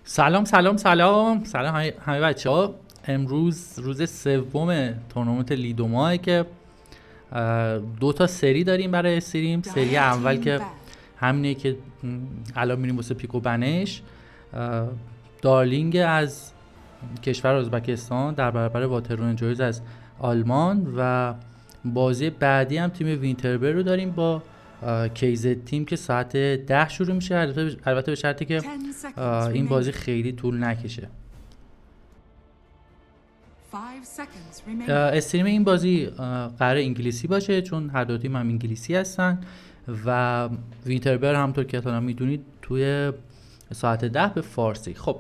سلام همه بچه ها. امروز روز سوم تورنومنت لیدوماه که دو تا سری داریم برای استریم. سری اول که همینه که الان میریم واسه پیک و بنش، دارلینگ از کشور ازبکستان در برابر واتر انجویرز از آلمان، و بازی بعدی هم تیم وینتربر رو داریم با کیزت تیم که ساعت 10 شروع میشه، البته به شرطی که این بازی خیلی طول نکشه. استریم این بازی قرار انگلیسی باشه چون هر دو تیم هم انگلیسی هستن، و وینتربر همونطور که حتما میدونید توی ساعت 10 به فارسی. خب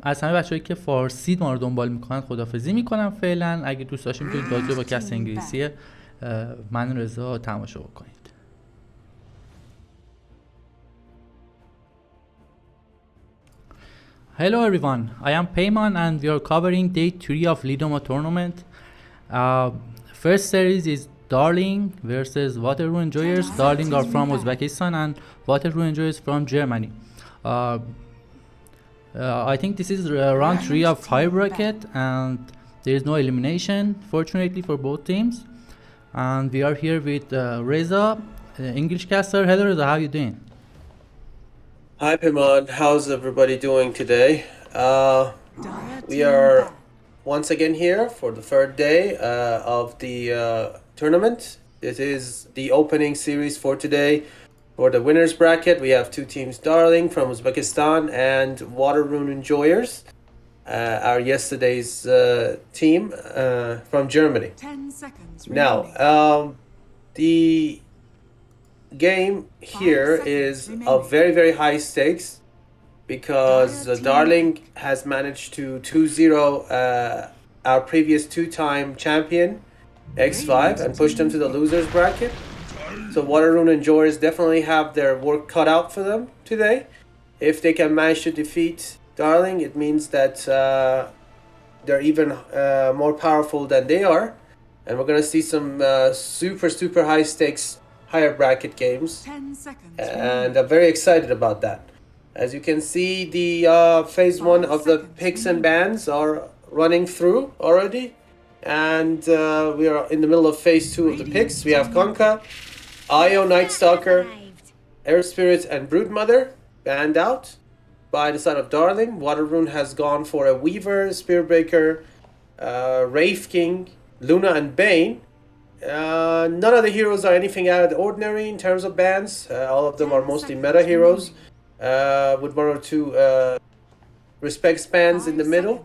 از همه بچه‌هایی که فارسی ما رو دنبال میکنن خداحافظی میکنم فعلا. اگه دوست داشتین میتونید بازی با کس انگلیسی من رضا تماشا بکنید. Hello everyone, I am Peyman and we are covering day 3 of Liddoma tournament. First series is Darling versus WRE Enjoyers. Darling are from Uzbekistan and WRE Enjoyers from Germany. I think this is round 3 of high bracket and there is no elimination fortunately for both teams. And we are here with Reza, English caster. Hello Reza, how are you doing? Hi Peyman, how's everybody doing today? We are once again here for the third day of the tournament. This is the opening series for today. For the winners bracket, we have two teams, Darling from Uzbekistan and WRE Enjoyers, our yesterday's team from Germany. 10 seconds Now, the game here is of very high stakes because Darling has managed to 2-0 our previous two-time champion X5 and push them to the losers bracket. So WRE Enjoyers definitely have their work cut out for them today. If they can manage to defeat Darling, it means that they're even more powerful than they are, and we're gonna see some super high stakes higher bracket games, 10 seconds and I'm very excited about that. As you can see, the phase 1 of the picks and bans are running through already, and we are in the middle of phase 2 of the picks. We have Konka, Io, Night Stalker, Air Spirit and Broodmother banned out by the side of Darling. WRE has gone for a Weaver, Spearbreaker, Wraith King, Luna and Bane. None of the heroes are anything out of the ordinary in terms of bans. All of them are mostly meta heroes, with one or two respect bans in the middle.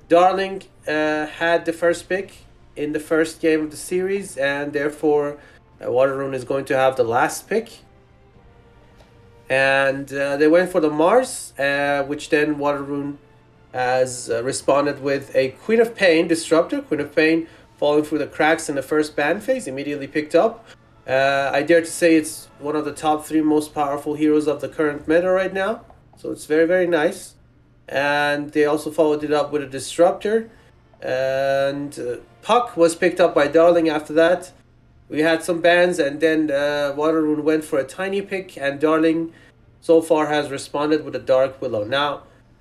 Darling had the first pick in the first game of the series, and therefore WRE is going to have the last pick. And they went for the Mars, which then WRE has responded with a Queen of Pain Disruptor. Queen of Pain falling through the cracks in the first ban phase, immediately picked up. I dare to say it's one of the top 3 most powerful heroes of the current meta right now. So it's very nice. And they also followed it up with a Disruptor. And Puck was picked up by Darling after that. We had some bans, and then WRE went for a tiny pick, and Darling so far has responded with a Dark Willow. Now,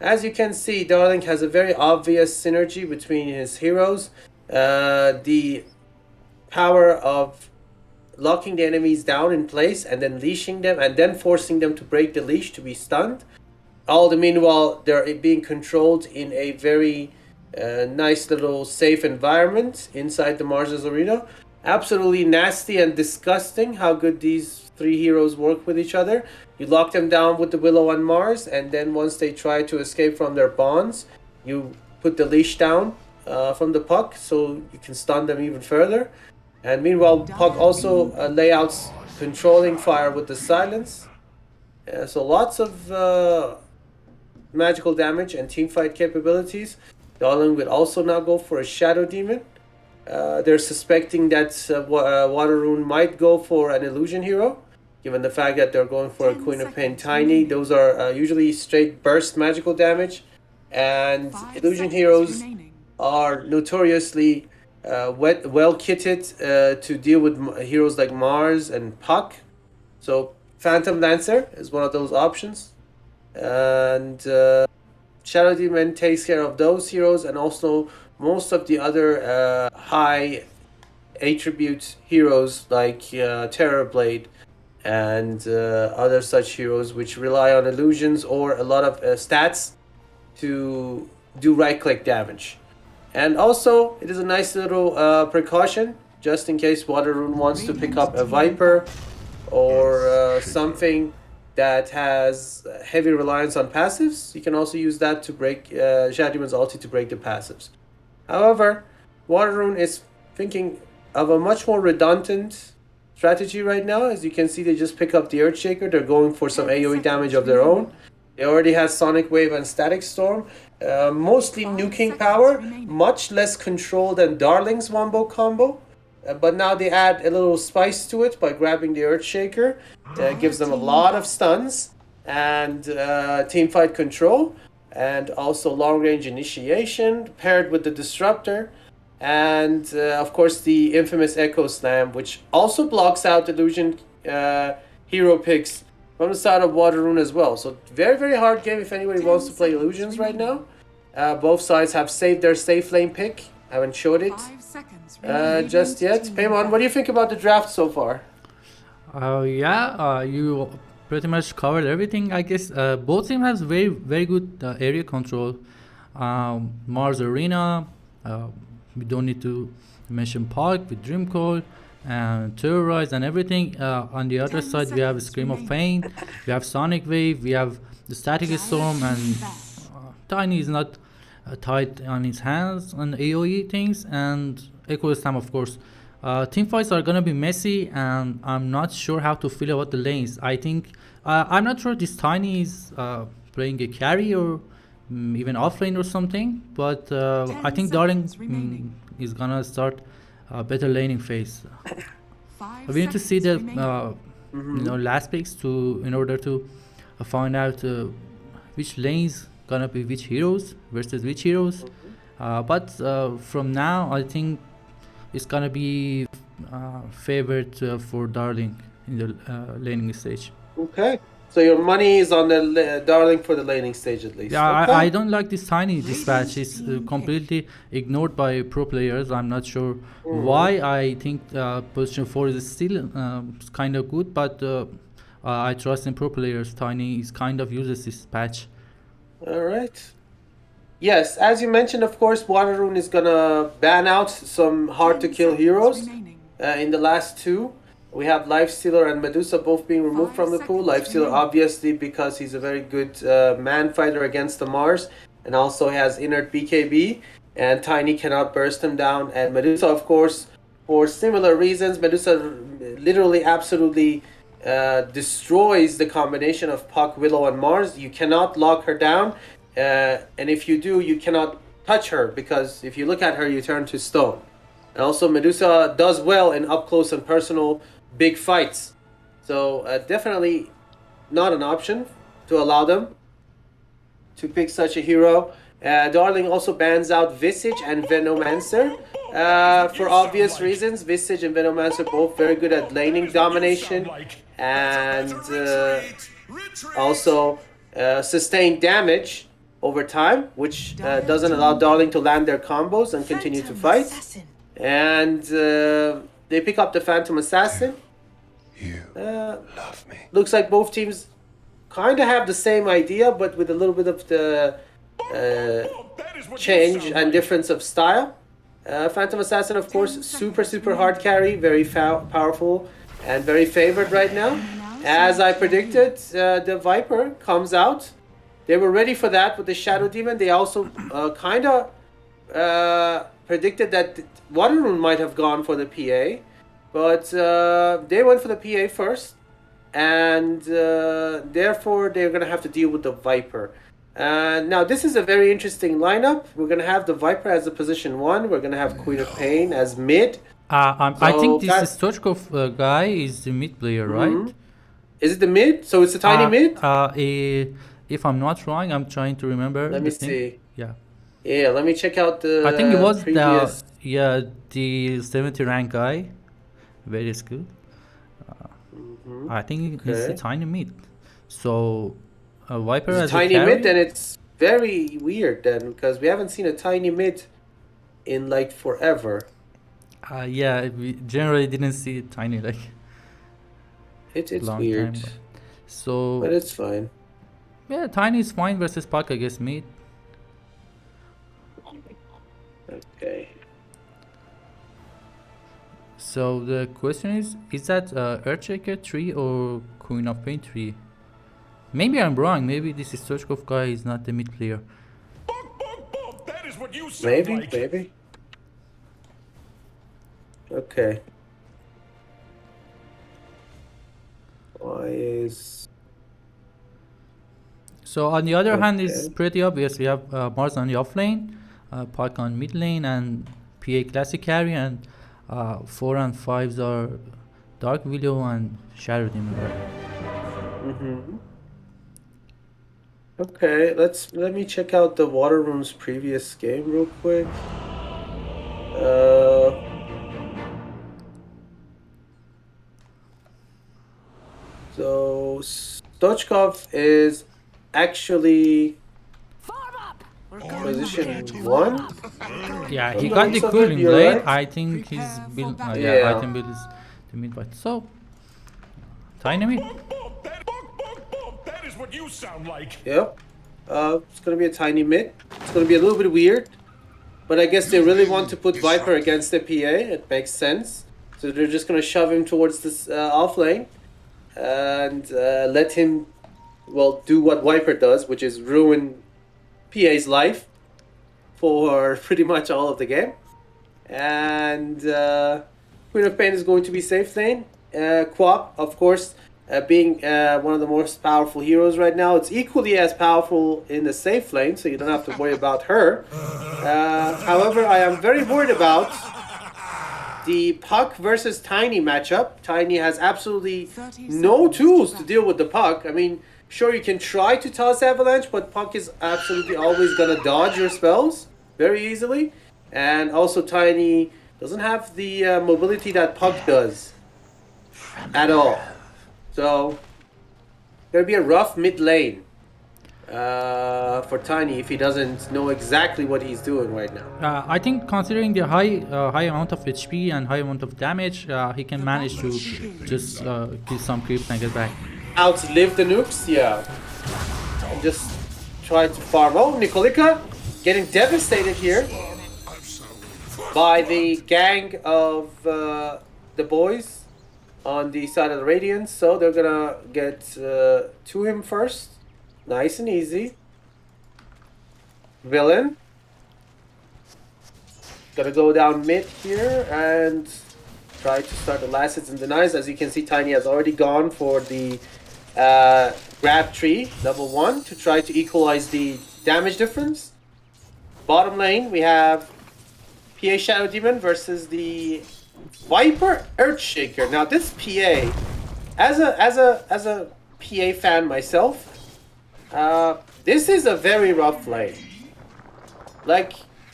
as you can see, Darling has a very obvious synergy between his heroes. The power of locking the enemies down in place and then leashing them and then forcing them to break the leash to be stunned. All the meanwhile, they're being controlled in a very nice little safe environment inside the Mars' arena. Absolutely nasty and disgusting how good these 3 heroes work with each other. You lock them down with the Willow on Mars, and then once they try to escape from their bonds, you put the leash down from the Puck so you can stun them even further. And meanwhile, Puck also layouts controlling fire with the silence. So lots of magical damage and teamfight capabilities. Darling will also now go for a Shadow Demon. They're suspecting that WRE might go for an illusion hero, given the fact that they're going for a Queen of Pain Tiny. Those are usually straight burst magical damage, and illusion heroes are notoriously well kitted to deal with heroes like Mars and Puck. So Phantom Lancer is one of those options. and Shadow Demon takes care of those heroes and also most of the other high attribute heroes like Terrorblade and other such heroes which rely on illusions or a lot of stats to do right-click damage. And also, it is a nice little precaution just in case Water Rune wants to pick up a Viper or something that has heavy reliance on passives. You can also use that to break Shadow Demon's ulti to break the passives. However, Water Rune is thinking of a much more redundant strategy right now. As you can see, they just pick up the Earthshaker. They're going for some AoE damage of their own. They already have Sonic Wave and Static Storm. Mostly nuking power, much less control than Darling's Wombo combo. But now they add a little spice to it by grabbing the Earthshaker. Gives them a lot of stuns and teamfight control. And also long-range initiation paired with the Disruptor. And of course the infamous Echo Slam, which also blocks out Illusion hero picks from the side of Water Rune as well. So very, very hard game if anybody wants to play Illusions right now. Both sides have saved their safe lane pick. Haven't showed it just yet. Peyman, what do you think about the draft so far? You pretty much covered everything. I guess both teams has very, very good area control. Mars Arena. We don't need to mention Park with Dream Cold and Terrorize and everything. On the other side, we have Scream of Pain, we have Sonic Wave, we have the Static Storm, and Tiny is not tight on his hands on AoE things, and Echo Slam, of course. Team fights are gonna be messy, and I'm not sure how to feel about the lanes. I think I'm not sure this Tiny is playing a carry or even offlane or something, but I think Darling is gonna start a better laning phase. We need to see the last picks in order to find out which lanes gonna be which heroes versus which heroes. But from now, I think it's gonna be favored for Darling in the laning stage. Okay. So your money is on the Darling for the laning stage at least. Yeah, okay. I don't like this Tiny dispatch. It's completely ignored by pro players. I'm not sure why. I think position 4 is still kind of good, but I trust in pro players. Tiny is kind of uses this patch. Alright. Yes, as you mentioned, of course, Water Rune is gonna ban out some hard to kill heroes in the last two. We have Lifestealer and Medusa both being removed from the pool. Lifestealer obviously because he's a very good man fighter against the Mars, and also has inert BKB, and Tiny cannot burst him down. And Medusa, of course, for similar reasons, Medusa literally absolutely destroys the combination of Puck, Willow, and Mars. You cannot lock her down, and if you do, you cannot touch her, because if you look at her, you turn to stone. And also Medusa does well in up close and personal big fights, so definitely not an option to allow them to pick such a hero. Darling also bans out Visage and Venomancer for obvious reasons. Visage and Venomancer both very good at laning domination and also sustain damage over time, which doesn't allow Darling to land their combos and continue to fight. And they pick up the Phantom Assassin. Love me. Looks like both teams kind of have the same idea, but with a little bit of the change and difference of style. Phantom Assassin, of course, super hard carry, very powerful and very favored right now. As I predicted, the Viper comes out. They were ready for that with the Shadow Demon. They also kind of predicted that Water Rune might have gone for the PA, but they went for the PA first, and therefore they're going to have to deal with the Viper. Now this is a very interesting lineup. We're going to have the Viper as a position 1. We're going to have Queen of Pain as mid. I think this Stochkov guy is the mid player, right? Is it the mid? So it's a tiny mid? If I'm not wrong, I'm trying to remember. Let me see. Yeah, let me check out the I think it was previous... the 70 rank guy. Very good. I think it's a tiny mid. So Viper It's as a tiny a carry? mid, then it's very weird then, because we haven't seen a tiny mid in like forever. Yeah, we generally didn't see it tiny like It's long weird, time. So but it's fine. yeah, tiny is fine versus puck, I guess mid. Okay. So the question is that Earthshaker 3 or Queen of Pain 3? Maybe I'm wrong, maybe this Stoichkov guy is not the mid player. That is what you sound Maybe, like. maybe. Okay. Why is... So on the other hand, it's Okay. pretty obvious. We have Mars on the off lane, Puck on mid lane, and PA classic carry, and 4 and 5s are Dark Willow and Shadow Demon. Mm-hmm. Okay, let me check out the Water Room's previous game real quick. So Stoichkov is actually position 1. Yeah, he Okay, got the so cooling you're blade. right. I think his build, Yeah. item build is the mid fight. So, tiny mid. That is what you sound like. Yep. It's gonna be a tiny mid. It's gonna be a little bit weird, but I guess they really want to put Viper against the PA. It makes sense. So they're just gonna shove him towards this off lane and let him, well, do what Viper does, which is ruin PA's life for pretty much all of the game. And Queen of Pain is going to be safe lane. Quap, of course, being one of the most powerful heroes right now, it's equally as powerful in the safe lane, so you don't have to worry about her. However, I am very worried about the Puck versus Tiny matchup. Tiny has absolutely no tools to deal with the Puck. I mean, sure, you can try to toss Avalanche, but Puck is absolutely always going to dodge your spells very easily. And also Tiny doesn't have the mobility that Puck does at all. So, there'll be a rough mid lane for Tiny if he doesn't know exactly what he's doing right now. I think considering the high amount of HP and high amount of damage, he can manage to just kill some creeps and get back. Outlive the nukes, yeah. And just try to farm. Oh, Nikolika getting devastated here by the gang of the boys on the side of the Radiance. So they're gonna get to him first. Nice and easy. Villain. Gonna go down mid here and try to start the last hits and denies. As you can see, Tiny has already gone for the grab tree, level 1, to try to equalize the damage difference. Bottom lane, we have PA Shadow Demon versus the Viper Earthshaker. Now this PA, as a PA fan myself, this is a very rough lane. Like,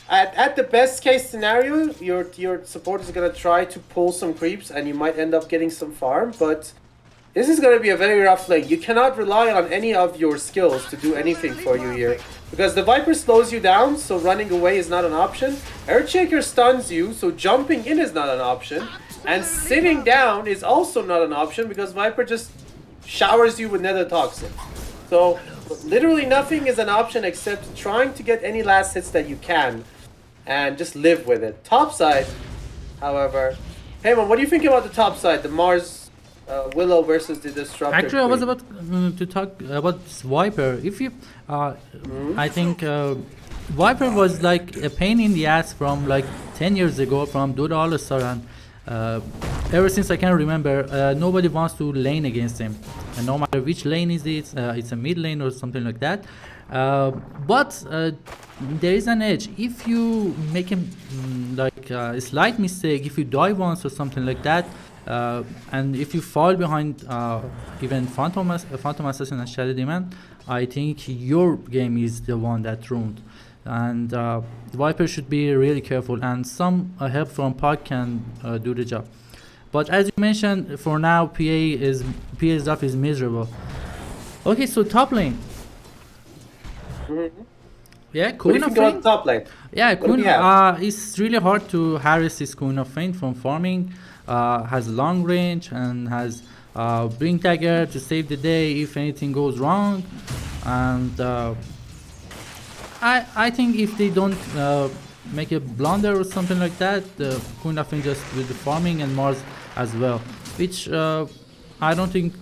at the best case scenario, your support is gonna try to pull some creeps and you might end up getting some farm, but this is gonna be a very rough lane. You cannot rely on any of your skills to do anything for you here, because the Viper slows you down, so running away is not an option. Earthshaker stuns you, so jumping in is not an option, and sitting down is also not an option because Viper just showers you with nether toxin. So literally nothing is an option except trying to get any last hits that you can and just live with it. Top side, however, Peyman, what do you think about the top side, the Mars Willow versus the Disruptor? Actually, I was Queen? about to talk about this Viper. If you, I think Viper was like a pain in the ass from like 10 years ago from Dota All-Star, and ever since I can remember, nobody wants to lane against him. And no matter which lane is it, it's a mid lane or something like that. But there is an edge. If you make him like a slight mistake, if you die once or something like that, and if you fall behind even Phantom Assassin and Shadow Demon, I think your game is the one that ruined. And Viper should be really careful, and some help from Puck can do the job. But as you mentioned, for now PA stuff is miserable. Okay, so top lane. Yeah, What do Queen you of think about Feint. the top lane? Yeah, What do we Queen. have? It's really hard to harass this Queen of Feint from farming. Has long range and has Blink Dagger to save the day if anything goes wrong. And I think if they don't make a blunder or something like that, the Queen of Feint just with the farming and Mars as well, which I don't think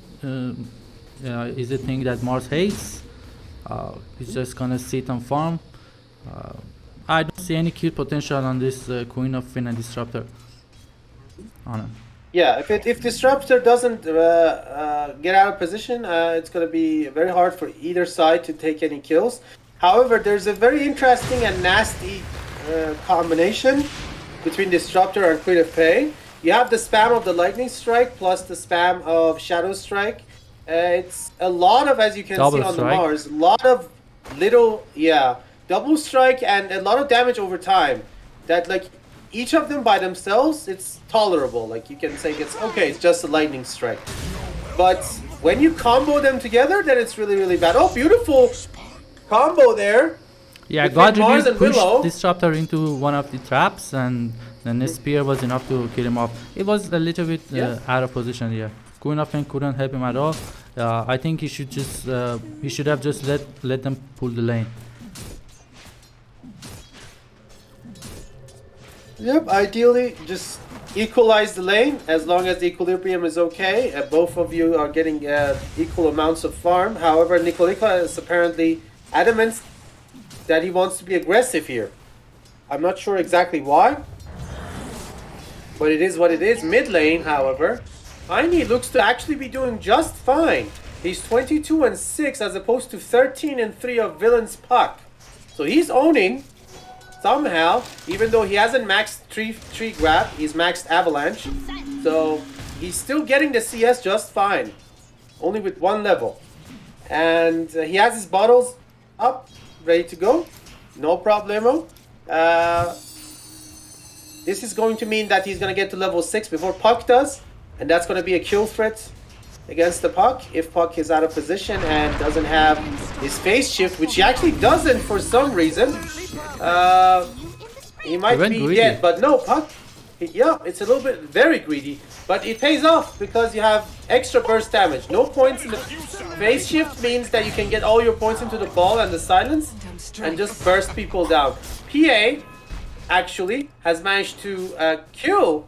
is a thing that Mars hates. He's just gonna sit and farm. I don't see any kill potential on this Queen of Feint and Disruptor. On it. Yeah, if Disruptor doesn't get out of position, it's going to be very hard for either side to take any kills. However, there's a very interesting and nasty combination between Disruptor and Queen of Pain. You have the spam of the Lightning Strike plus the spam of Shadow Strike. It's a lot of, as you can Double see on strike. the Mars, a lot of little, double strike and a lot of damage over time. That, like, each of them by themselves, it's tolerable. Like, you can say it's okay, it's just a Lightning Strike. But when you combo them together, then it's really, really bad. Oh, beautiful combo there. Yeah, Between God Mars really and pushed Willow. Disruptor into one of the traps, and then the spear was enough to kill him off. It was a little bit Yeah. out of position here. Queen of Feint couldn't help him at all. I think he should just he should have just let them pull the lane. Yep, ideally just equalize the lane as long as the equilibrium is okay. Both of you are getting equal amounts of farm. However, Nikolika is apparently adamant that he wants to be aggressive here. I'm not sure exactly why, but it is what it is. Mid lane, however, Heine looks to actually be doing just fine. He's 22-6 as opposed to 13-3 of Villain's Puck. So he's owning somehow, even though he hasn't maxed tree grab, he's maxed avalanche. So he's still getting the CS just fine, only with one level. And he has his bottles up, ready to go, no problemo. This is going to mean that he's going to get to level 6 before Puck does, and that's going to be a kill threat against the Puck if Puck is out of position and doesn't have his phase shift, which he actually doesn't for some reason. He might went be greedy. dead, but no, Puck, yeah, it's a little bit very greedy, but it pays off because you have extra burst damage. No points in the phase shift means that you can get all your points into the ball and the silence and just burst people down. PA actually has managed to kill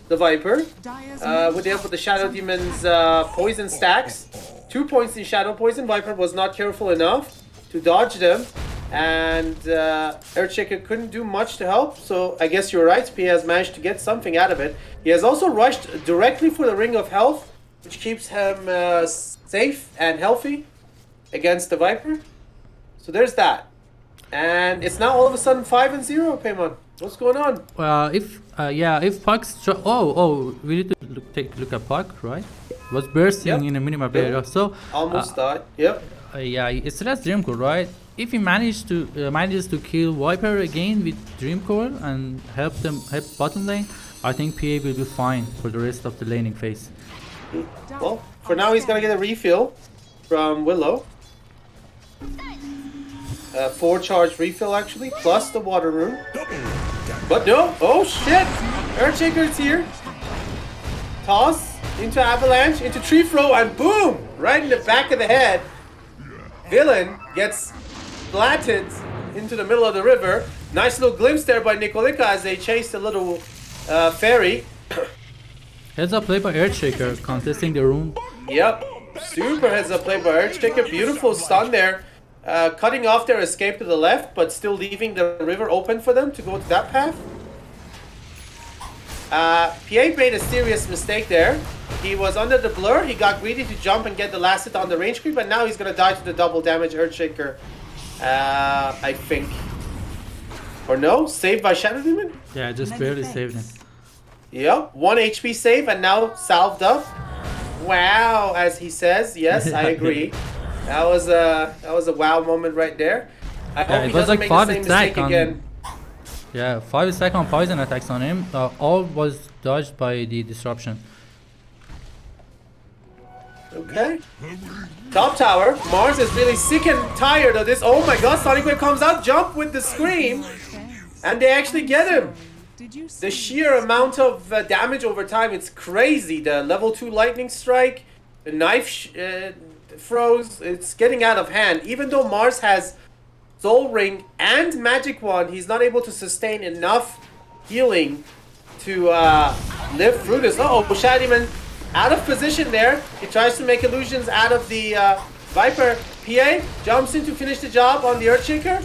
the Viper with the help of the Shadow Demon's poison stacks. 2 points in Shadow Poison. Viper was not careful enough to dodge them, and Earthshaker couldn't do much to help. So I guess you're right, P has managed to get something out of it. He has also rushed directly for the Ring of Health, which keeps him safe and healthy against the Viper. So there's that. And it's now all of a sudden 5-0, Peyman. What's going on? If Puck's we need to take a look at Puck, right? Was bursting Yep. in a minimap Yep. area, so Almost died. Yep. it still has Dream Core, right? If he manages to kill Viper again with Dream Core and help bottom lane, I think PA will be fine for the rest of the laning phase. Well, for now he's gonna get a refill from Willow. 4 charge refill actually, plus the water rune. But no, oh shit! Earthshaker's here. Toss into avalanche, into tree throw, and boom! Right in the back of the head. Villain gets splatted into the middle of the river. Nice little glimpse there by Nikolika as they chased a little fairy. Heads up play by Earthshaker, contesting the rune. Yep, super heads up play by Earthshaker. Beautiful stun there. Cutting off their escape to the left, but still leaving the river open for them to go to that path. PA made a serious mistake there. He was under the blur, he got greedy to jump and get the last hit on the range creep, but now he's gonna die to the double damage Earthshaker. I think. Or no? Saved by Shadow Demon? Yeah, just barely saved him. Yep, 1 HP save and now salved up. Wow, as he says. Yes, I agree. That was a wow moment right there. I hope it he was doesn't like make 5 the same attack mistake on- again. Yeah, 5 second poison attacks on him. All was dodged by the disruption. Okay. Top tower. Mars is really sick and tired of this. Oh my god, Sonic Wave comes out, jump with the scream. And they actually get him. The sheer amount of damage over time, it's crazy. The level 2 lightning strike, the knife throws, it's getting out of hand. Even though Mars has Soul Ring and Magic Wand, he's not able to sustain enough healing to live through this. Uh-oh, Shadow Demon out of position there. He tries to make illusions out of the Viper. PA jumps in to finish the job on the Earthshaker.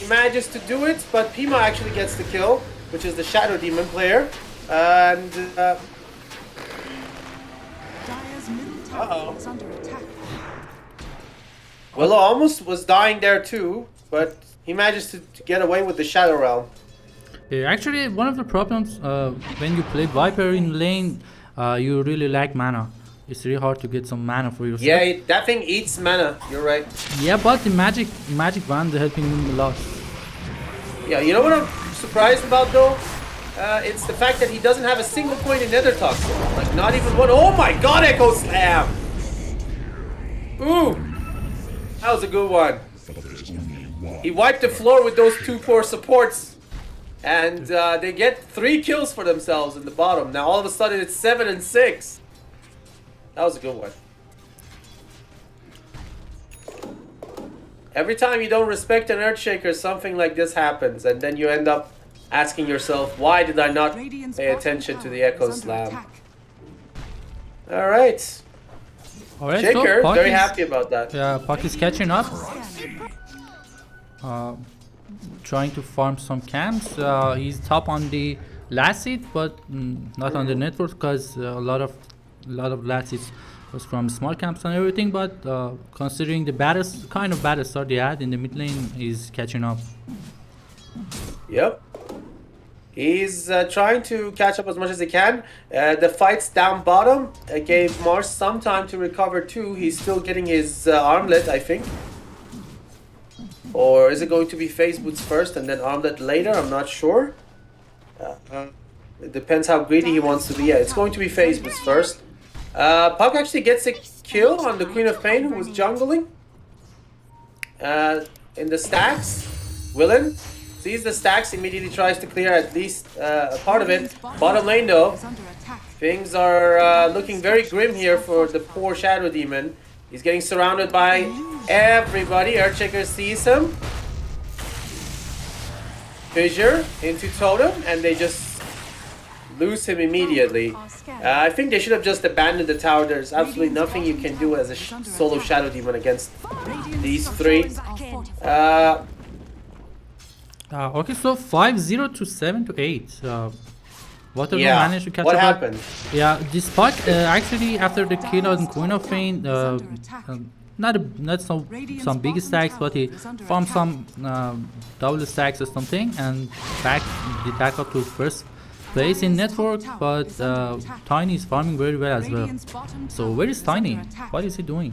He manages to do it, but Peyman actually gets the kill, which is the Shadow Demon player. And uh-oh. Willow almost was dying there too, but he managed to get away with the Shadow Realm. Yeah, actually, one of the problems when you play Viper in lane, you really lack mana. It's really hard to get some mana for yourself. Yeah, that thing eats mana. You're right. Yeah, but the magic wand is helping him a lot. Yeah, you know what I'm surprised about though? It's the fact that he doesn't have a single point in Nether Toxin. Like, not even one. Oh my god, Echo Slam! Ooh! That was a good one. He wiped the floor with those two poor supports. And they get 3 kills for themselves in the bottom. Now all of a sudden it's 7 and 6. That was a good one. Every time you don't respect an Earthshaker, something like this happens. And then you end up asking yourself, why did I not pay attention to the Echo Slam? Alright. Alright, Shaker, so very happy about that. Yeah, Puck is catching up. Trying to farm some camps. He's top on the last seed, but not on the network because a lot of last seeds was from small camps and everything. But considering the kind of baddest start they had in the mid lane, he's catching up. Yep. He's trying to catch up as much as he can. The fights down bottom gave Mars some time to recover too. He's still getting his armlet, I think. Or is it going to be phase boots first and then armlet later? I'm not sure. It depends how greedy he wants to be. Yeah, it's going to be phase boots first. Puck actually gets a kill on the Queen of Pain, who was jungling. In the stacks, Willen sees the stacks, immediately tries to clear at least a part of it. Bottom lane though, things are looking very grim here for the poor Shadow Demon. He's getting surrounded by everybody. Earthshaker sees him. Fissure into Totem, and they just lose him immediately. I think they should have just abandoned the tower. There's absolutely nothing you can do as a solo Shadow Demon against these 3. Okay, so 5-0 to 7-8. Waterloo managed to catch up. What happened? Yeah, this Puck actually after the kill on Queen of Pain, not some big stacks, but he farmed some double stacks or something, and did back up to first place in network. But Tiny is farming very well as well. So where is Tiny? What is he doing?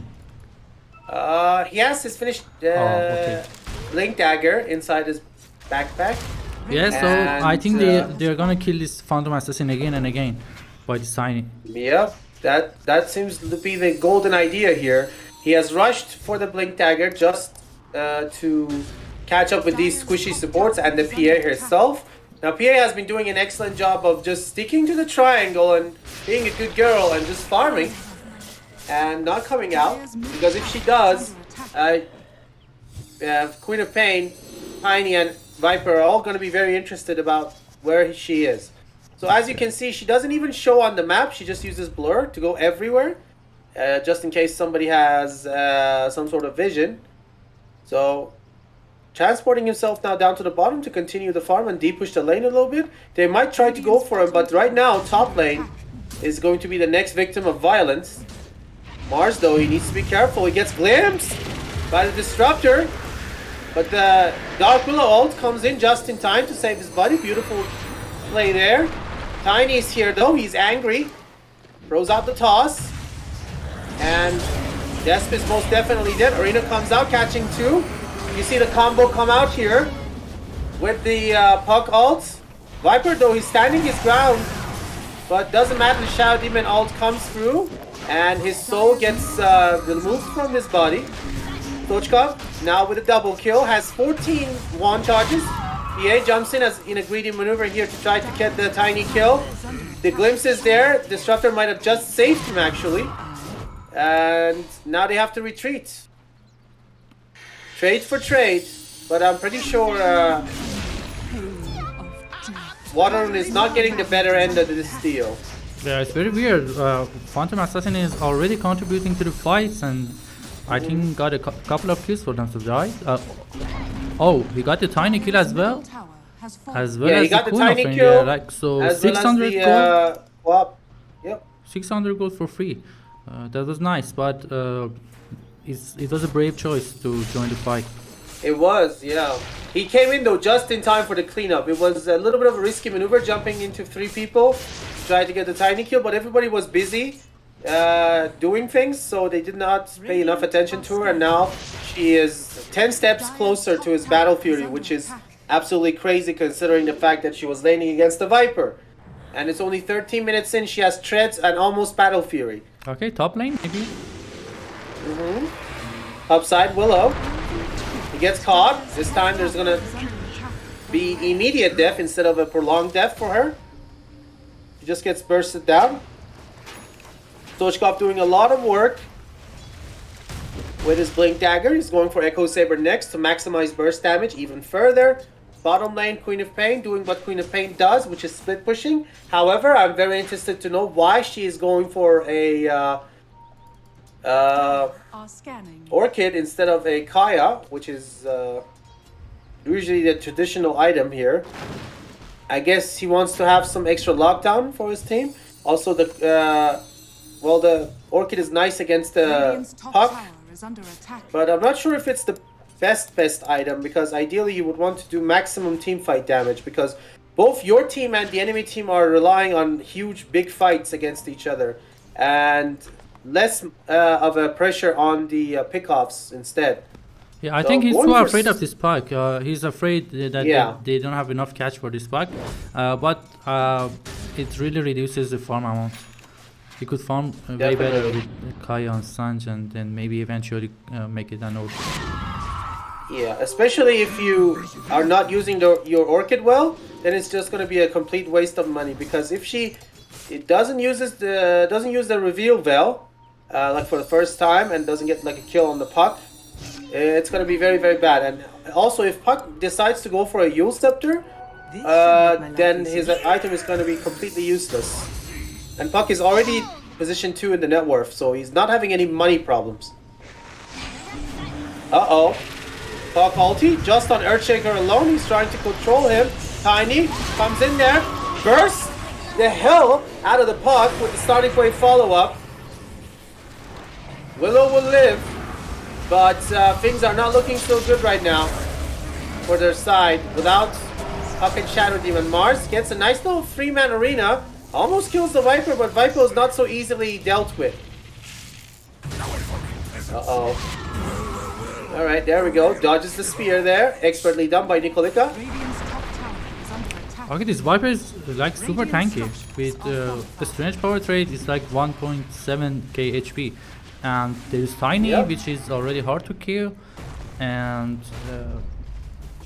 He has his finished Link Dagger inside his backpack. Yeah, so I think they're gonna kill this Phantom Assassin again and again by this Tiny. Yep, that seems to be the golden idea here. He has rushed for the Blink Dagger just to catch up with these squishy supports and the PA herself. Now PA has been doing an excellent job of just sticking to the triangle and being a good girl and just farming and not coming out, because if she does, Queen of Pain, Tiny and Viper are all going to be very interested about where she is. So as you can see, she doesn't even show on the map. She just uses blur to go everywhere, just in case somebody has some sort of vision. So transporting himself now down to the bottom to continue the farm and deep push the lane a little bit. They might try to go for him, but right now top lane is going to be the next victim of violence. Mars though, he needs to be careful. He gets glimpsed by the Disruptor. But the Dark Willow ult comes in just in time to save his buddy. Beautiful play there. Tiny is here though. He's angry. Throws out the toss. And Desp is most definitely dead. Arena comes out catching 2. You see the combo come out here with the Puck ult. Viper though, he's standing his ground. But doesn't matter, the Shadow Demon ult comes through. and his soul gets removed from his body. Stoichkov, now with a double kill, has 14 wand charges. EA jumps in as in a greedy maneuver here to try to get the tiny kill. The glimpse is there. Disruptor might have just saved him actually. And now they have to retreat. Trade for trade, but I'm pretty sure Waterrune is not getting the better end of this deal. Yeah, it's very weird. Phantom Assassin is already contributing to the fights, and I think got a couple of kills for them to die. Oh, he got the tiny kill as well. As well yeah, as he got the Queen tiny of kill. Yeah, like so, 600 gold. Well, yep. 600 gold for free. That was nice, but it was a brave choice to join the fight. It was, yeah. He came in though just in time for the cleanup. It was a little bit of a risky maneuver, jumping into 3 people, trying to get the tiny kill, but everybody was busy doing things, so they did not pay enough attention to her, and now she is 10 steps closer to his Battle Fury, which is absolutely crazy considering the fact that she was laning against the Viper. And it's only 13 minutes in, she has Treads and almost Battle Fury. Okay, top lane maybe. Upside, Willow. He gets caught. This time there's gonna be immediate death instead of a prolonged death for her. He just gets bursted down. Stoichkov doing a lot of work with his Blink Dagger. He's going for Echo Saber next to maximize burst damage even further. Bottom lane, Queen of Pain doing what Queen of Pain does, which is split pushing. However, I'm very interested to know why she is going for a Orchid instead of a Kaya, which is usually the traditional item here. I guess he wants to have some extra lockdown for his team. Also, the Orchid is nice against the Puck, but I'm not sure if it's the best item, because ideally you would want to do maximum team fight damage, because both your team and the enemy team are relying on huge big fights against each other, and less of a pressure on the pickoffs instead. Yeah, I So think he's going too for afraid of this Puck. He's afraid that Yeah. they don't have enough catch for this Puck, but it really reduces the farm amount. He could farm way better Definitely. with Kaya and Sanj, and then maybe eventually make it an Orchid. Yeah, especially if you are not using your Orchid well, then it's just going to be a complete waste of money, because if she doesn't use the reveal well, like for the first time, and doesn't get like a kill on the Puck, it's going to be very, very bad. And also, if Puck decides to go for a Yule Scepter, then his item is going to be completely useless. And Puck is already position 2 in the net worth, so he's not having any money problems. Uh-oh. Puck ulti, just on Earthshaker alone, he's trying to control him. Tiny comes in there, bursts the hell out of the Puck with the starting point follow-up. Willow will live, but things are not looking so good right now for their side. Without Puck and Shadow Demon, Mars gets a nice little 3-man arena, almost kills the Viper, but Viper is not so easily dealt with. Uh-oh. Alright, there we go. Dodges the spear there. Expertly done by Nikolika. Okay, this Viper is like super tanky. With the strange power trade is like 1.7k HP. And there's Tiny, Yep. which is already hard to kill. And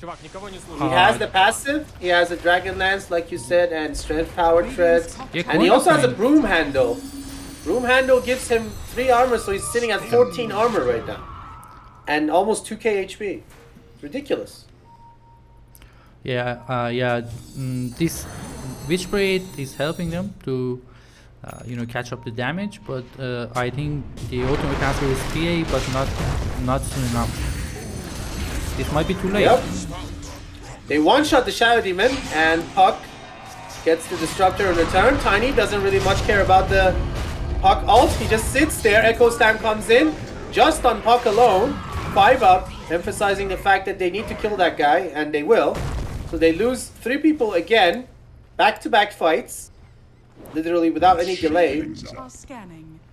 He has the passive, he has a Dragon Lance, like you said, and Strength Power Treads. Yeah, And he also has a Queen. Broom Handle. Broom Handle gives him 3 armor, so he's sitting at 14 armor right now. And almost 2k HP. Ridiculous. this Witchblade is helping them to catch up the damage, but I think the ultimate transfer is PA, but not soon enough. This might be too late. Yep. They one-shot the Shadow Demon, and Puck gets the Disruptor in return. Tiny doesn't really much care about the Puck ult. He just sits there. Echo Slam comes in, just on Puck alone. 5 up, emphasizing the fact that they need to kill that guy, and they will. So they lose 3 people again, back-to-back fights, literally without any delay.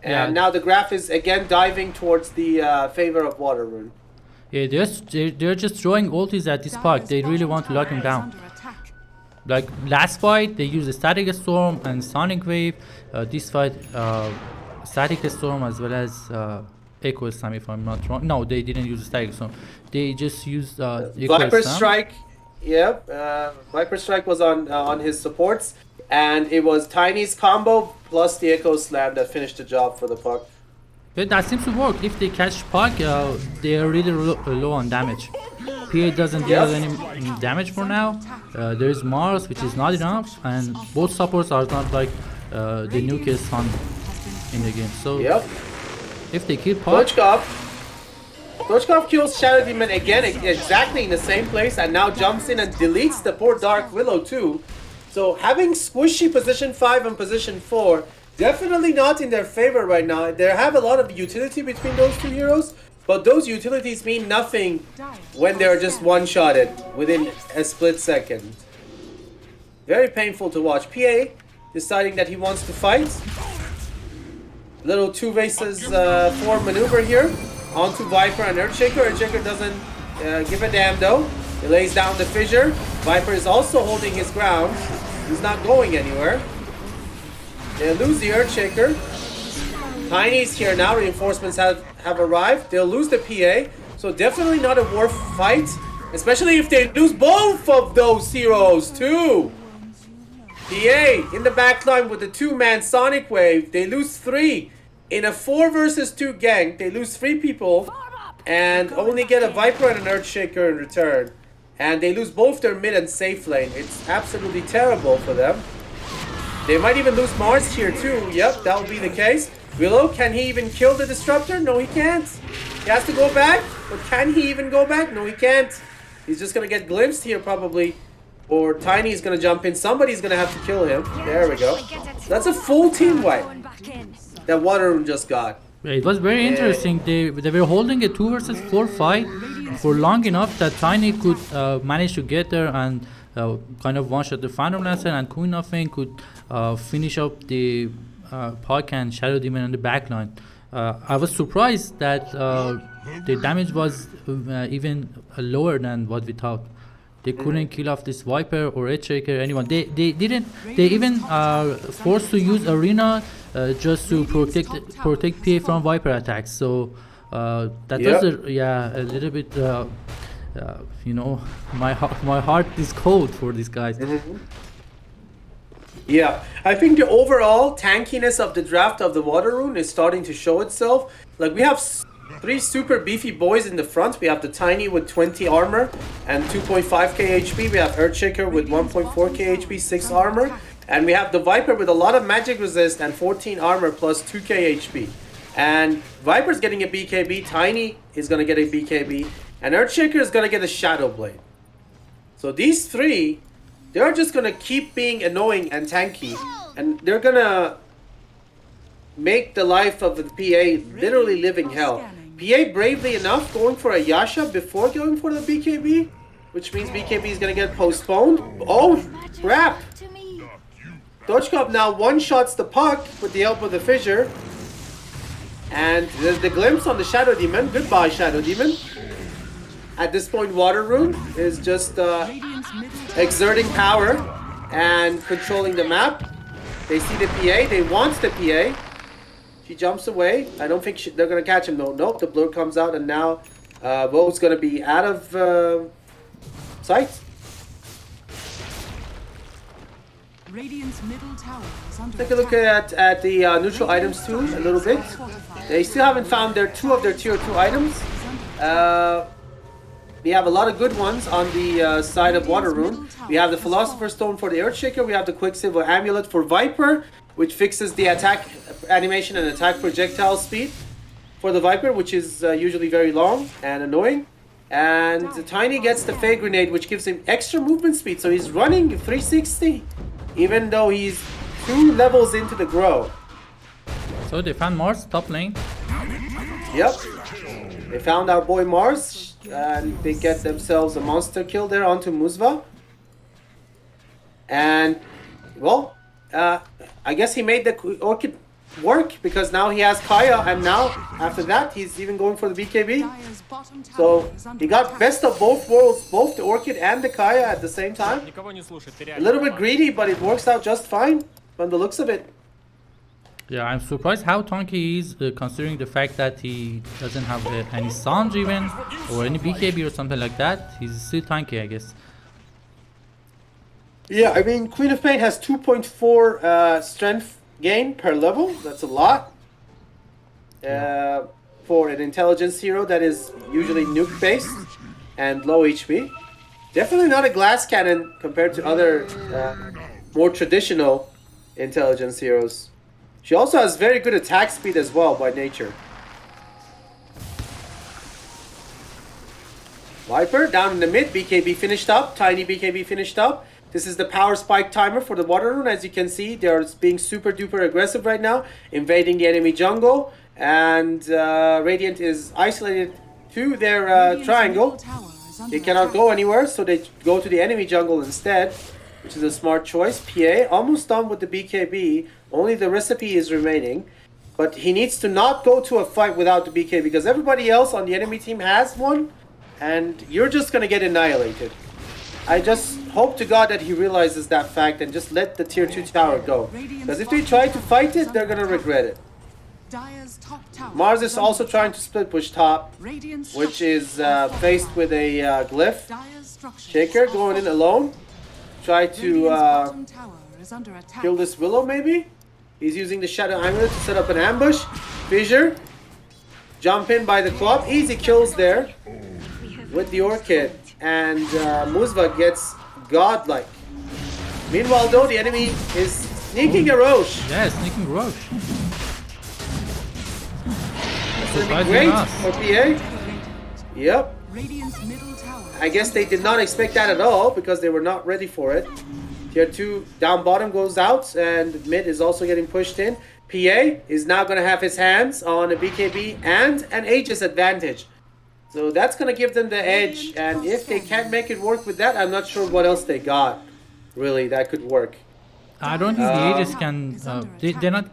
And now the graph is again diving towards the favor of Waterrune. Yeah, they're just throwing ultis at this Puck. They really want to lock him down. Like last fight, they used a Static Storm and Sonic Wave. This fight, static storm as well as echo storm, if I'm not wrong. No, they didn't use static storm. They just used echo Viper storm. Strike. Yep, Viper Strike was on his supports, and it was Tiny's combo plus the Echo Slam that finished the job for the puck. But that seems to work. If they catch puck, they are really low on damage. PA doesn't deal any damage for now. There is Mars, which is not enough, and both supports are not like the nucleus son in the game. So if they kill puck, Dochkov kills Shadow Demon again, exactly in the same place, and now jumps in and deletes the poor Dark Willow too. So having squishy position 5 and position 4, definitely not in their favor right now. They have a lot of utility between those two heroes, but those utilities mean nothing when they're just one-shotted within a split second. Very painful to watch. PA deciding that he wants to fight. Little 2 versus 4 maneuver here. Onto Viper and Earthshaker. Earthshaker doesn't give a damn though. He lays down the fissure. Viper is also holding his ground. He's not going anywhere. They lose the Earthshaker. Tiny's here now. Reinforcements have arrived. They'll lose the PA. So definitely not a war fight. Especially if they lose both of those heroes too. PA in the backline with the 2-man Sonic Wave. They lose 3. In a 4 versus 2 gang, they lose 3 people and only get a Viper and an Earthshaker in return. And they lose both their mid and safe lane. It's absolutely terrible for them. They might even lose Mars here too. Yep, that will be the case. Willow, can he even kill the Disruptor? No, he can't. He has to go back, but can he even go back? No, he can't. He's just going to get glimpsed here probably. Or Tiny is going to jump in. Somebody's going to have to kill him. There we go. That's a full team wipe that WRE just got. it was very interesting. They were holding a 2 versus 4 fight for long enough that Tiny could manage to get there and kind of one-shot the Phantom Lancer, and Queen of Fame could finish up the Puck and Shadow Demon on the backline. I was surprised that the damage was even lower than what we thought. They couldn't kill off this Viper or Earthshaker, anyone. They didn't. They even forced to use Arena just to protect PA from Viper attacks. So that was a little bit. You know, my heart is cold for these guys. Yeah, I think the overall tankiness of the draft of the WRE is starting to show itself. Like, we have 3 super beefy boys in the front. We have the Tiny with 20 armor and 2.5k HP. We have Earthshaker with 1.4k HP, 6 armor. And we have the Viper with a lot of magic resist and 14 armor plus 2k HP. And Viper's getting a BKB, Tiny is going to get a BKB, and Earthshaker is going to get a Shadow Blade. So these 3, they're just going to keep being annoying and tanky. And they're going to make the life of the PA literally living hell. PA bravely enough going for a Yasha before going for the BKB, which means BKB is going to get postponed. Oh, crap! Dochkov now one-shots the puck with the help of the fissure. And there's the glimpse on the Shadow Demon. Goodbye, Shadow Demon. At this point, WRE is just exerting power and controlling the map. They see the PA. They want the PA. She jumps away. I don't think they're going to catch him though. Nope, the blur comes out and now Vo's going to be out of sight. Take a look at the neutral items too a little bit. They still haven't found their 2 of their tier 2 items. We have a lot of good ones on the side of WRE. We have the Philosopher's Stone for the Earthshaker. We have the Quicksilver Amulet for Viper, which fixes the attack animation and attack projectile speed for the Viper, which is usually very long and annoying. And the Tiny gets the Fey Grenade, which gives him extra movement speed. So he's running 360, even though he's 2 levels into the grow. So they found Mars top lane. Yep. They found our boy Mars, and they get themselves a monster kill there onto Muzva. And, well, I guess he made the Orchid work, because now he has Kaya, and now, after that, he's even going for the BKB. So, he got best of both worlds, both the Orchid and the Kaya at the same time. A little bit greedy, but it works out just fine, from the looks of it. Yeah, I'm surprised how tanky he is, considering the fact that he doesn't have any Sanj even, or any BKB or something like that. He's still tanky, I guess. Yeah, I mean, Queen of Pain has 2.4 strength gain per level. That's a lot. For an intelligence hero that is usually nuke based and low HP. Definitely not a glass cannon compared to other more traditional intelligence heroes. She also has very good attack speed as well by nature. Viper down in the mid, BKB finished up, tiny BKB finished up. This is the power spike timer for the water rune. As you can see, they are being super duper aggressive right now, invading the enemy jungle, and Radiant is isolated to their triangle. They cannot go anywhere, so they go to the enemy jungle instead, which is a smart choice. PA almost done with the BKB, only the recipe is remaining. But he needs to not go to a fight without the BKB, because everybody else on the enemy team has one, and you're just gonna get annihilated. I just hope to God that he realizes that fact and just let the tier 2 tower go. Because if they try to fight it, they're gonna regret it. Mars is also trying to split push top, which is faced with a glyph. Shaker going in alone. Try to kill this Willow maybe. He's using the Shadow Amulet to set up an ambush. Fissure. Jump in by the club. Easy kills there with the Orchid. And Muzva gets godlike. Meanwhile though, the enemy is sneaking a Roche. Yeah, sneaking Roche. Great for PA. Yep. I guess they did not expect that at all because they were not ready for it. Tier 2 down bottom goes out and mid is also getting pushed in. PA is now going to have his hands on a BKB and an Aegis advantage. So that's going to give them the edge, and if they can't make it work with that, I'm not sure what else they got, really, that could work. I don't think the Aegis can, they're not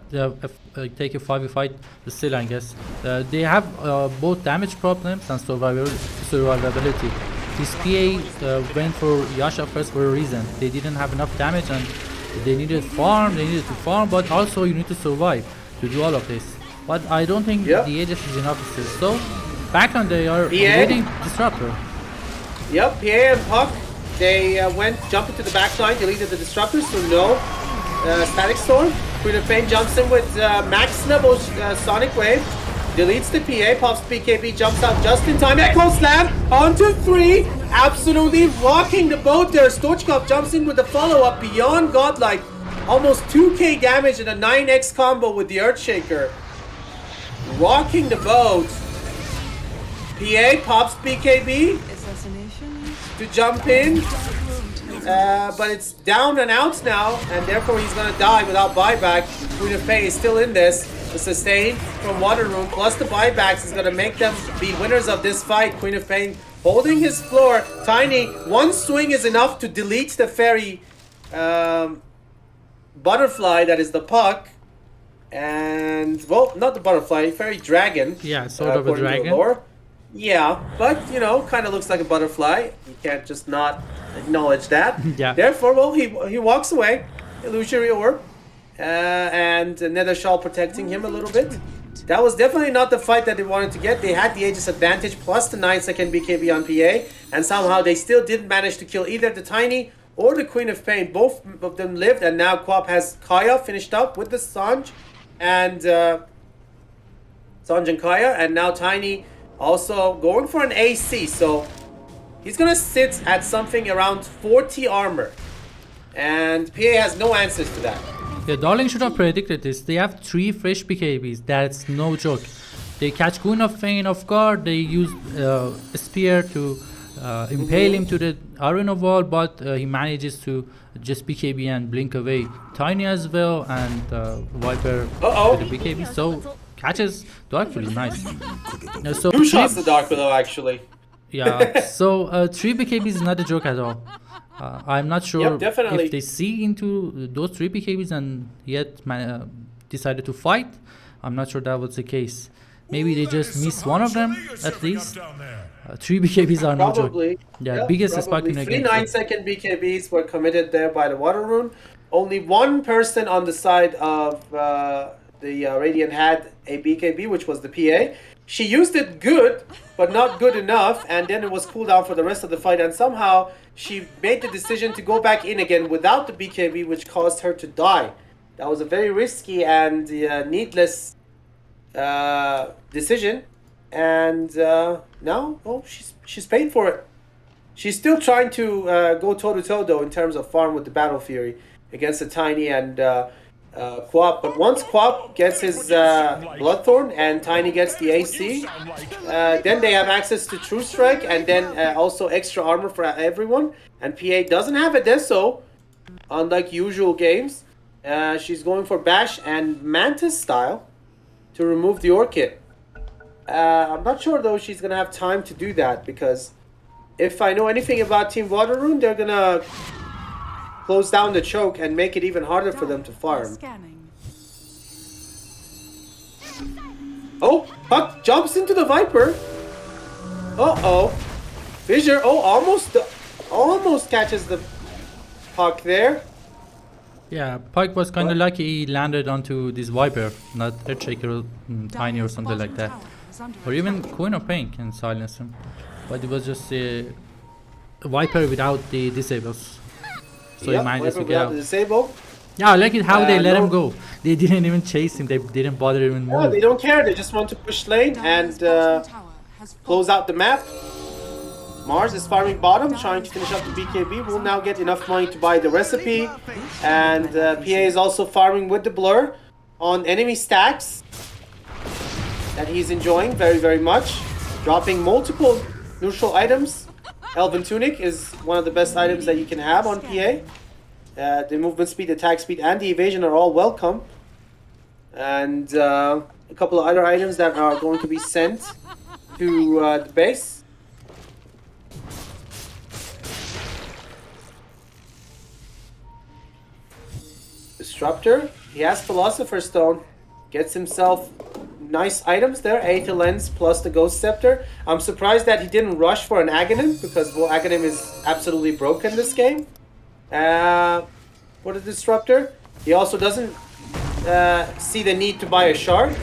take a 5v fight still, I guess. They have both damage problems and survivability. This PA went for Yasha first for a reason. They didn't have enough damage and they needed to farm, but also you need to survive to do all of this. But I don't think the Aegis is enough still. So, back on they are waiting Disruptor. Yep, PA and Puck, they jumped into the backline, deleted the Disruptor, so no Static Storm. Queen of Pain jumps in with max level Sonic Wave, deletes the PA, pops BKB, jumps out just in time. Echo Slam onto 3, absolutely rocking the boat there. Stoichkov jumps in with the follow-up beyond godlike. Almost 2k damage and a 9x combo with the Earthshaker. Rocking the boat. PA pops BKB to jump in, but it's down and out now, and therefore he's going to die without buyback. Queen of Pain is still in this. The sustain from Water Rune plus the buybacks is going to make them be winners of this fight. Queen of Pain holding his floor. Tiny, one swing is enough to delete the fairy butterfly that is the Puck. And, well, not the butterfly, fairy dragon. Yeah, sort of a dragon. Yeah, but, you know, kind of looks like a butterfly. You can't just not acknowledge that. Yeah. Therefore, well, he walks away. Illusory Orb. And Nether Shawl protecting him a little bit. That was definitely not the fight that they wanted to get. They had the Aegis advantage plus the 9-second BKB on PA. And somehow they still didn't manage to kill either the Tiny or the Queen of Pain. Both of them lived, and now Quap has Kaya finished up with the Sanj. And Sanj and Kaya. And now Tiny also going for an AC, so he's gonna sit at something around 40 armor, and PA has no answers to that. Yeah, Darling should have predicted this. They have 3 fresh BKBs, that's no joke. They catch Queen of Pain off guard, they use a spear to impale him to the arena wall, but he manages to just BKB and blink away Tiny as well, and Viper with the BKB, so catches Dark Below, nice. So 2 shots to Dark Below actually. Yeah, so 3 BKBs is not a joke at all. I'm not sure if they see into those 3 BKBs and yet decided to fight. I'm not sure that was the case. Maybe they just missed one of them at least. 3 BKBs are no joke. Yeah, biggest spark in a game. 3 9-second BKBs were committed there by the Water Rune. Only one person on the side of the Radiant had a BKB, which was the PA. She used it good, but not good enough, and then it was cooldown for the rest of the fight, and somehow she made the decision to go back in again without the BKB, which caused her to die. That was a very risky and needless decision, and now, oh, she's paid for it. She's still trying to go toe-to-toe, though, in terms of farm with the Battle Fury against the Tiny and Quap. But once Quap gets his Bloodthorn and Tiny gets the AC, then they have access to True Strike and then also extra armor for everyone. And PA doesn't have a Deso, unlike usual games. She's going for Bash and Mantis style to remove the Orchid. I'm not sure, though, she's going to have time to do that, because if I know anything about Team Water Rune, they're going to close down the choke and make it even harder for them to farm. Oh, Puck jumps into the Viper. Uh-oh. Fissure, oh, almost catches the Puck there. Yeah, Puck was kind of lucky he landed onto this Viper, not Earthshaker Tiny or something like that. Or even Queen of Pain can silence him. But it was just a Viper without the disables. So he managed to get out. Disable. Yeah, I like it how they let him go. They didn't even chase him, they didn't bother even more. No, they don't care, they just want to push lane and close out the map. Mars is farming bottom, trying to finish up the BKB. Will now get enough money to buy the recipe. And PA is also farming with the blur on enemy stacks that he's enjoying very, very much. Dropping multiple neutral items. Elven Tunic is one of the best items that you can have on PA. The movement speed, attack speed, and the evasion are all welcome. And a couple of other items that are going to be sent to the base. Disruptor, he has Philosopher's Stone, gets himself nice items there, Aether Lens plus the Ghost Scepter. I'm surprised that he didn't rush for an Aghanim, because Aghanim is absolutely broken this game. For the Disruptor, he also doesn't see the need to buy a Shard,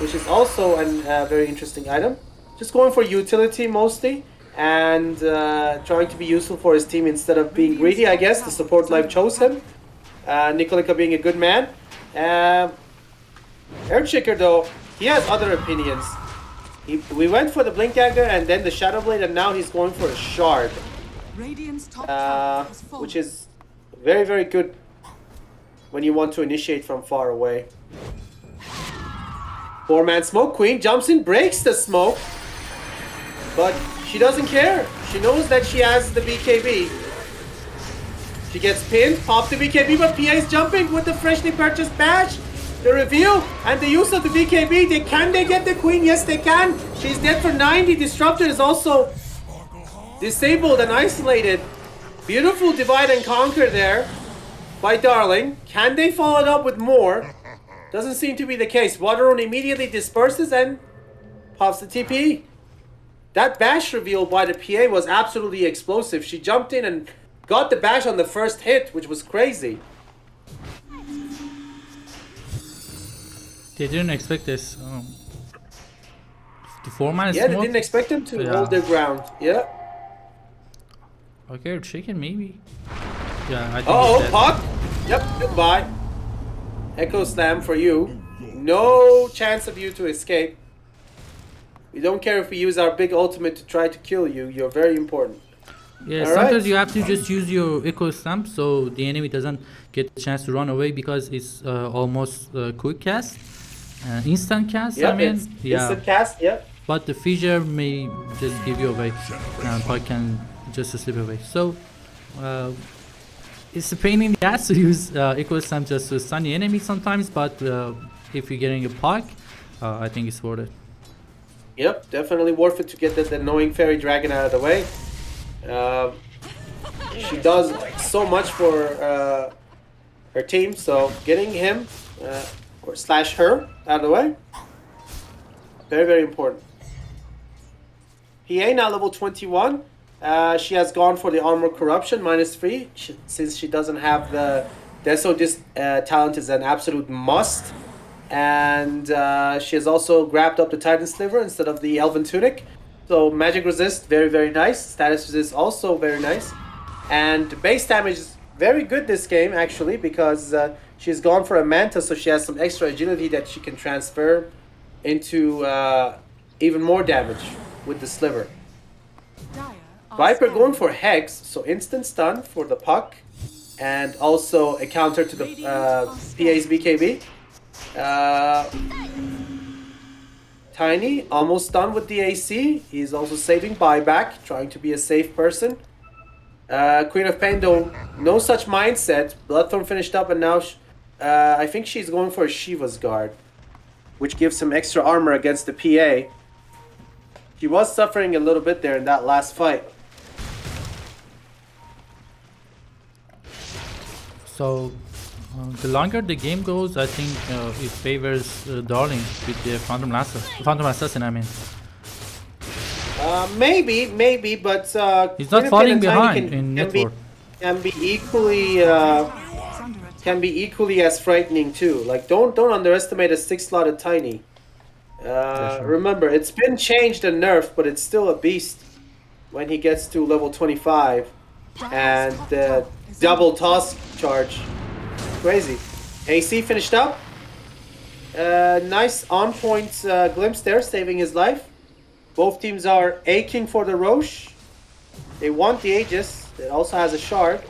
which is also a very interesting item. Just going for utility mostly, and trying to be useful for his team instead of being greedy, I guess. The support life chose him. Nikolika being a good man. Earthshaker, though, he has other opinions. We went for the Blink Dagger and then the Shadow Blade, and now he's going for a Shard. Which is very, very good when you want to initiate from far away. 4-man Smoke Queen jumps in, breaks the smoke. But she doesn't care. She knows that she has the BKB. She gets pinned, pops the BKB, but PA is jumping with the freshly purchased badge. The reveal and the use of the BKB. Can they get the queen? Yes, they can. She's dead for 90. Disruptor is also disabled and isolated. Beautiful divide and conquer there by Darling. Can they follow it up with more? Doesn't seem to be the case. Waterrune immediately disperses and pops the TP. That bash reveal by the PA was absolutely explosive. She jumped in and got the bash on the first hit, which was crazy. They didn't expect this. The 4-man Yeah, they didn't expect them to hold their ground. Yeah. Okay, chicken maybe. Yeah, I think. Oh, Puck! Yep, goodbye. Echo Slam for you. No chance of you to escape. We don't care if we use our big ultimate to try to kill you. You're very important. Yeah, sometimes you have to just use your Echo Slam so the enemy doesn't get a chance to run away, because it's almost quick cast. Instant cast, Yep, I mean. it's instant cast, yep. But the fissure may just give you away, and Puck can just slip away. So, it's a pain in the ass to use Echo Slam just to stun the enemy sometimes, but if you're getting a Puck, I think it's worth it. Yep, definitely worth it to get that annoying Fairy Dragon out of the way. She does so much for her team, so getting him or slash her out of the way, very, very important. PA now level 21. She has gone for the Armor Corruption -3 since she doesn't have the Deso. This talent is an absolute must And she has also grabbed up the Titan Sliver instead of the Elven Tunic. So magic resist, very, very nice. Status resist, also very nice. And base damage is very good this game, actually, because she's gone for a Manta, so she has some extra agility that she can transfer into even more damage with the Sliver. Viper going for Hex, so instant stun for the puck, and also a counter to the PA's BKB. Tiny, almost done with the AC. He's also saving buyback, trying to be a safe person. Queen of Pain, though, no such mindset. Bloodthorn finished up, and now I think she's going for a Shiva's Guard, which gives some extra armor against the PA. She was suffering a little bit there in that last fight. So, the longer the game goes, I think it favors Darling with the Phantom Assassin, I mean. Maybe, but he's not falling behind in network. Can be equally as frightening too. Like don't underestimate a 6-slotted Tiny. Sure. Remember, it's been changed and nerfed, but it's still a beast when he gets to level 25. And the double toss charge, crazy. AC finished up. Nice on-point glimpse there, saving his life. Both teams are aching for the Roche. They want the Aegis. It also has a shard.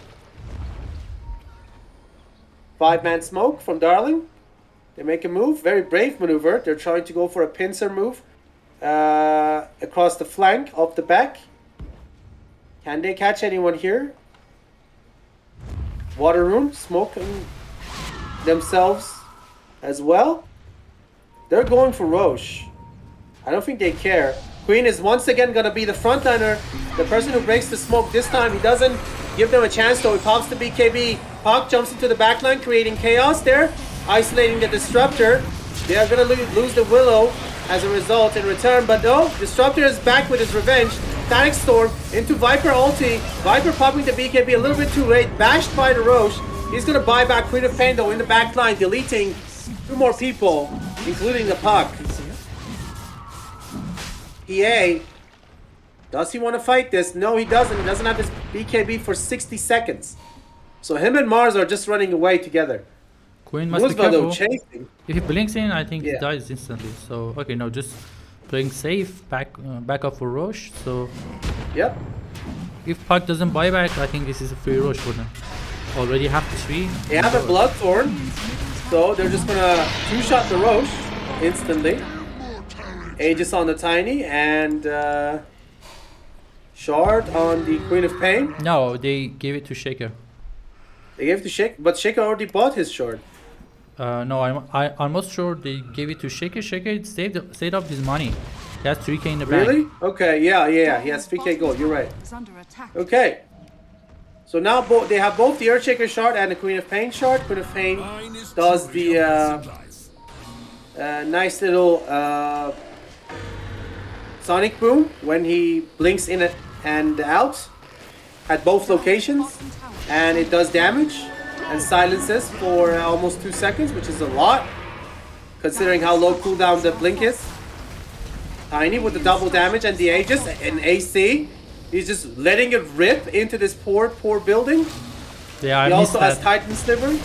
5-man smoke from Darling. They make a move, very brave maneuver. They're trying to go for a pincer move across the flank of the back. Can they catch anyone here? Water Rune smoking themselves as well. They're going for Roche. I don't think they care. Queen is once again going to be the frontliner. The person who breaks the smoke this time. He doesn't give them a chance though. He pops the BKB. Hawk jumps into the backline, creating chaos there. Isolating the Disruptor. They are going to lose the Willow as a result in return. But no, Disruptor is back with his revenge. Static Storm into Viper ulti. Viper popping the BKB a little bit too late. Bashed by the Roche. He's going to buy back Queen of Pain though in the backline. Deleting 2 more people, including the puck. PA, does he want to fight this? No, he doesn't. He doesn't have his BKB for 60 seconds. So him and Mars are just running away together. Queen must be careful. Chasing. If he blinks in, I think he dies instantly. So, okay, no, just playing safe, back up for Roche. So, yep. If Puck doesn't buy back, I think this is a free Roche for them. Already have the 3. They have a Bloodthorn, so they're just gonna 2-shot the Roche instantly. Aegis on the Tiny and Shard on the Queen of Pain. No, they gave it to Shaker. They gave it to Shaker, but Shaker already bought his Shard. No, I'm almost sure they gave it to Shaker. Shaker saved up his money. He has 3k in the bank. Really? Okay, yeah. He has 3k gold. You're right. Okay. So now they have both the Earthshaker Shard and the Queen of Pain Shard. Queen of Pain does the nice little Sonic Boom when he blinks in and out at both locations, and it does damage and silences for almost 2 seconds, which is a lot considering how low cooldown the blink is. Tiny with the double damage and the Aegis and AC. He's just letting it rip into this poor building. Yeah, he also has Titan Sliver.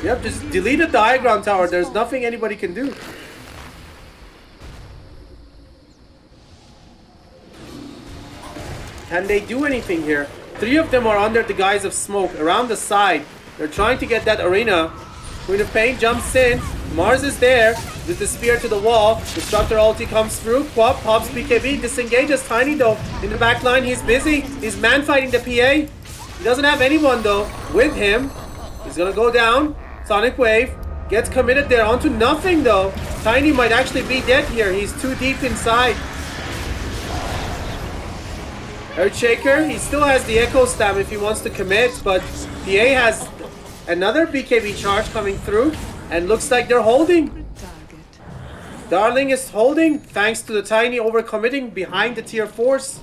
Yep, just delete the Diagram Tower. There's nothing anybody can do. Can they do anything here? 3 of them are under the guise of smoke around the side. They're trying to get that arena. Queen of Pain jumps in. Mars is there with the spear to the wall. Disruptor ulti comes through. Quap pops BKB. Disengages Tiny though. In the back line, he's busy. He's man fighting the PA. He doesn't have anyone though with him. He's gonna go down. Sonic Wave. Gets committed there onto nothing though. Tiny might actually be dead here. He's too deep inside. Earthshaker, he still has the Echo Stab if he wants to commit, but PA has another BKB charge coming through, and looks like they're holding. Darling is holding, thanks to the Tiny overcommitting behind the tier 4s.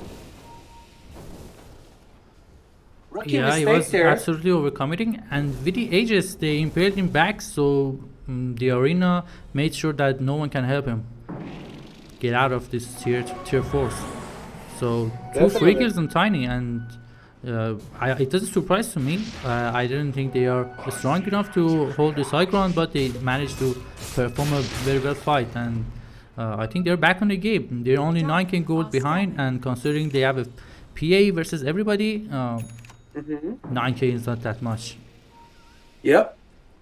Rookie Yeah, he mistake was there. absolutely overcommitting, and with the ages, they impaled him back, so the arena made sure that no one can help him get out of this tier 4. So two free Definitely. kills on Tiny, and it doesn't surprise to me. I didn't think they are strong enough to hold this high ground, but they managed to perform a very well fight, and I think they're back on the game. They're only 9k gold behind, and considering they have a PA versus everybody, 9k is not that much. Yep.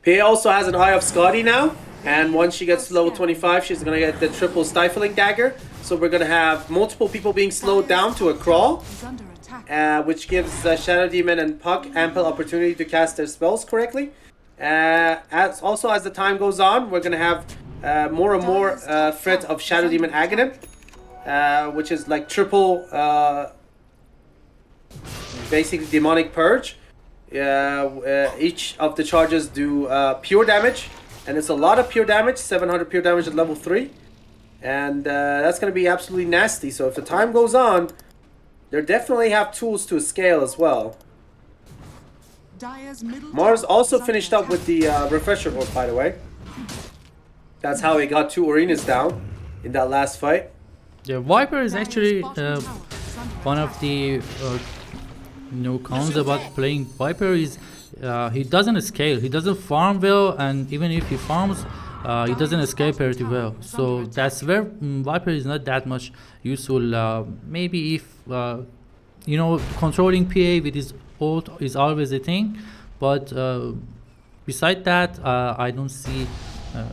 PA also has an eye of Scotty now, and once she gets to level 25, she's gonna get the triple stifling dagger. So we're gonna have multiple people being slowed down to a crawl, which gives Shadow Demon and Puck ample opportunity to cast their spells correctly. As the time goes on, we're gonna have more and more threat of Shadow Demon Aghanim, which is like triple, basically demonic purge. Each of the charges do pure damage, and it's a lot of pure damage, 700 pure damage at level 3, and that's going to be absolutely nasty. So if the time goes on, they definitely have tools to scale as well. Mars also finished up with the refresher orb, by the way. That's how he got 2 arenas down in that last fight. Yeah, Viper is actually one of the cons about playing Viper is he doesn't scale, he doesn't farm well, and even if he farms, he doesn't scale pretty well. So that's where Viper is not that much useful. Maybe if controlling PA with his ult is always a thing, but beside that, I don't see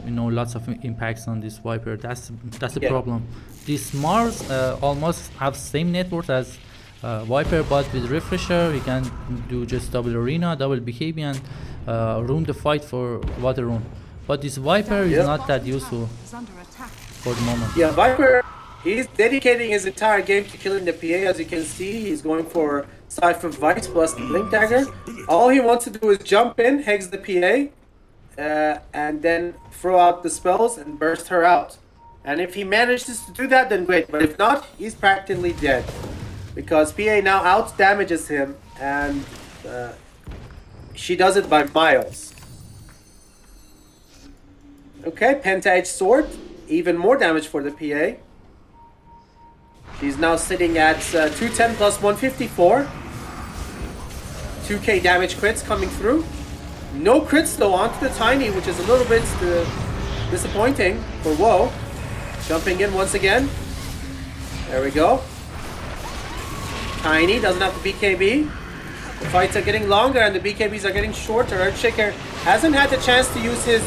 lots of impacts on this Viper. That's the problem. This Mars almost have same net worth as Viper, but with refresher he can do just double arena, double BKB, and ruin the fight for water rune. But this Viper is not that useful for the moment. Yeah, Viper, he's dedicating his entire game to killing the PA. As you can see, he's going for Cypher Vice plus the Blink Dagger. All he wants to do is jump in, hex the PA, and then throw out the spells and burst her out. And if he manages to do that, then great. But if not, he's practically dead, because PA now out damages him, and she does it by miles. Okay, Penta-Edged Sword, even more damage for the PA. She's now sitting at 210 plus 154. 2k damage crits coming through. No crits though onto the Tiny, which is a little bit disappointing for Woe. Jumping in once again. There we go. Tiny doesn't have the BKB. The fights are getting longer and the BKBs are getting shorter. Earthshaker hasn't had the chance to use his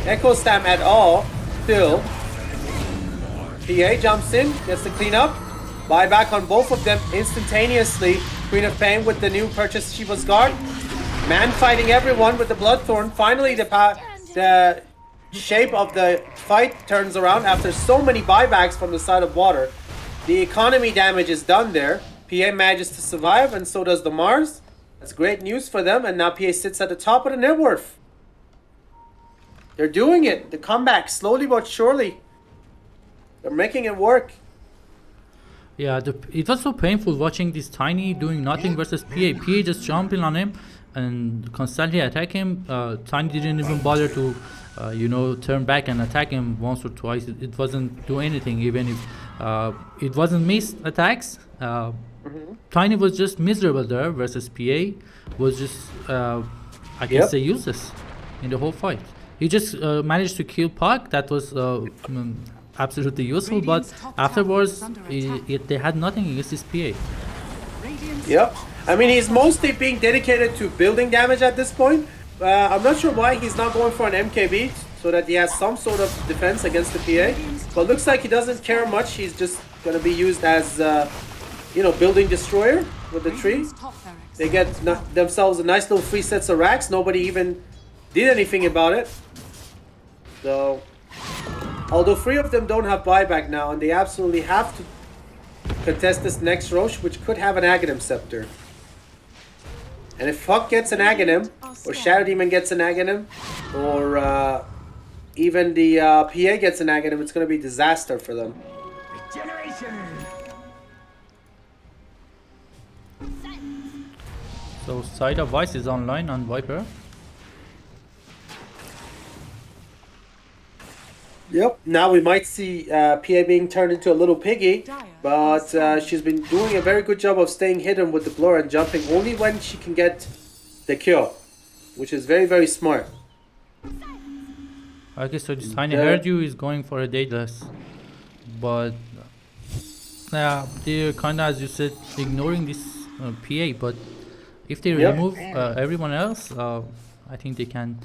Echo Stam at all still. PA jumps in, gets the clean up. Buyback on both of them instantaneously. Queen of Pain with the new purchase Shiva's Guard. Man fighting everyone with the Bloodthorn. Finally the shape of the fight turns around after so many buybacks from the side of water. The economy damage is done there. PA manages to survive, and so does the Mars. That's great news for them, and now PA sits at the top of the net worth. They're doing it. The comeback, slowly but surely. They're making it work. Yeah, it was so painful watching this Tiny doing nothing versus PA. PA just jumping on him and constantly attack him. Tiny didn't even bother to, turn back and attack him once or twice. It wasn't do anything, even if it wasn't missed attacks. Tiny was just miserable there versus PA was just I can say useless in the whole fight. He just managed to kill Puck. That was absolutely useful, but afterwards they had nothing against this PA. Yep. I mean, he's mostly being dedicated to building damage at this point. I'm not sure why he's not going for an MKB so that he has some sort of defense against the PA. But looks like he doesn't care much. He's just going to be used as building destroyer with the tree. They get themselves a nice little 3 sets of racks. Nobody even did anything about it. So, although 3 of them don't have buyback now, and they absolutely have to contest this next Roche, which could have an Aghanim Scepter. And if Puck gets an Aghanim, or Shadow Demon gets an Aghanim, or even the PA gets an Aghanim, it's going to be disaster for them. So side of Vice is online on Viper. Yep. Now we might see PA being turned into a little piggy, but she's been doing a very good job of staying hidden with the blur and jumping only when she can get the kill, which is very, very smart. Okay, so this Tiny heard you is going for a dateless, but yeah, they're kind of, as you said, ignoring this PA. But if they remove everyone else, I think they can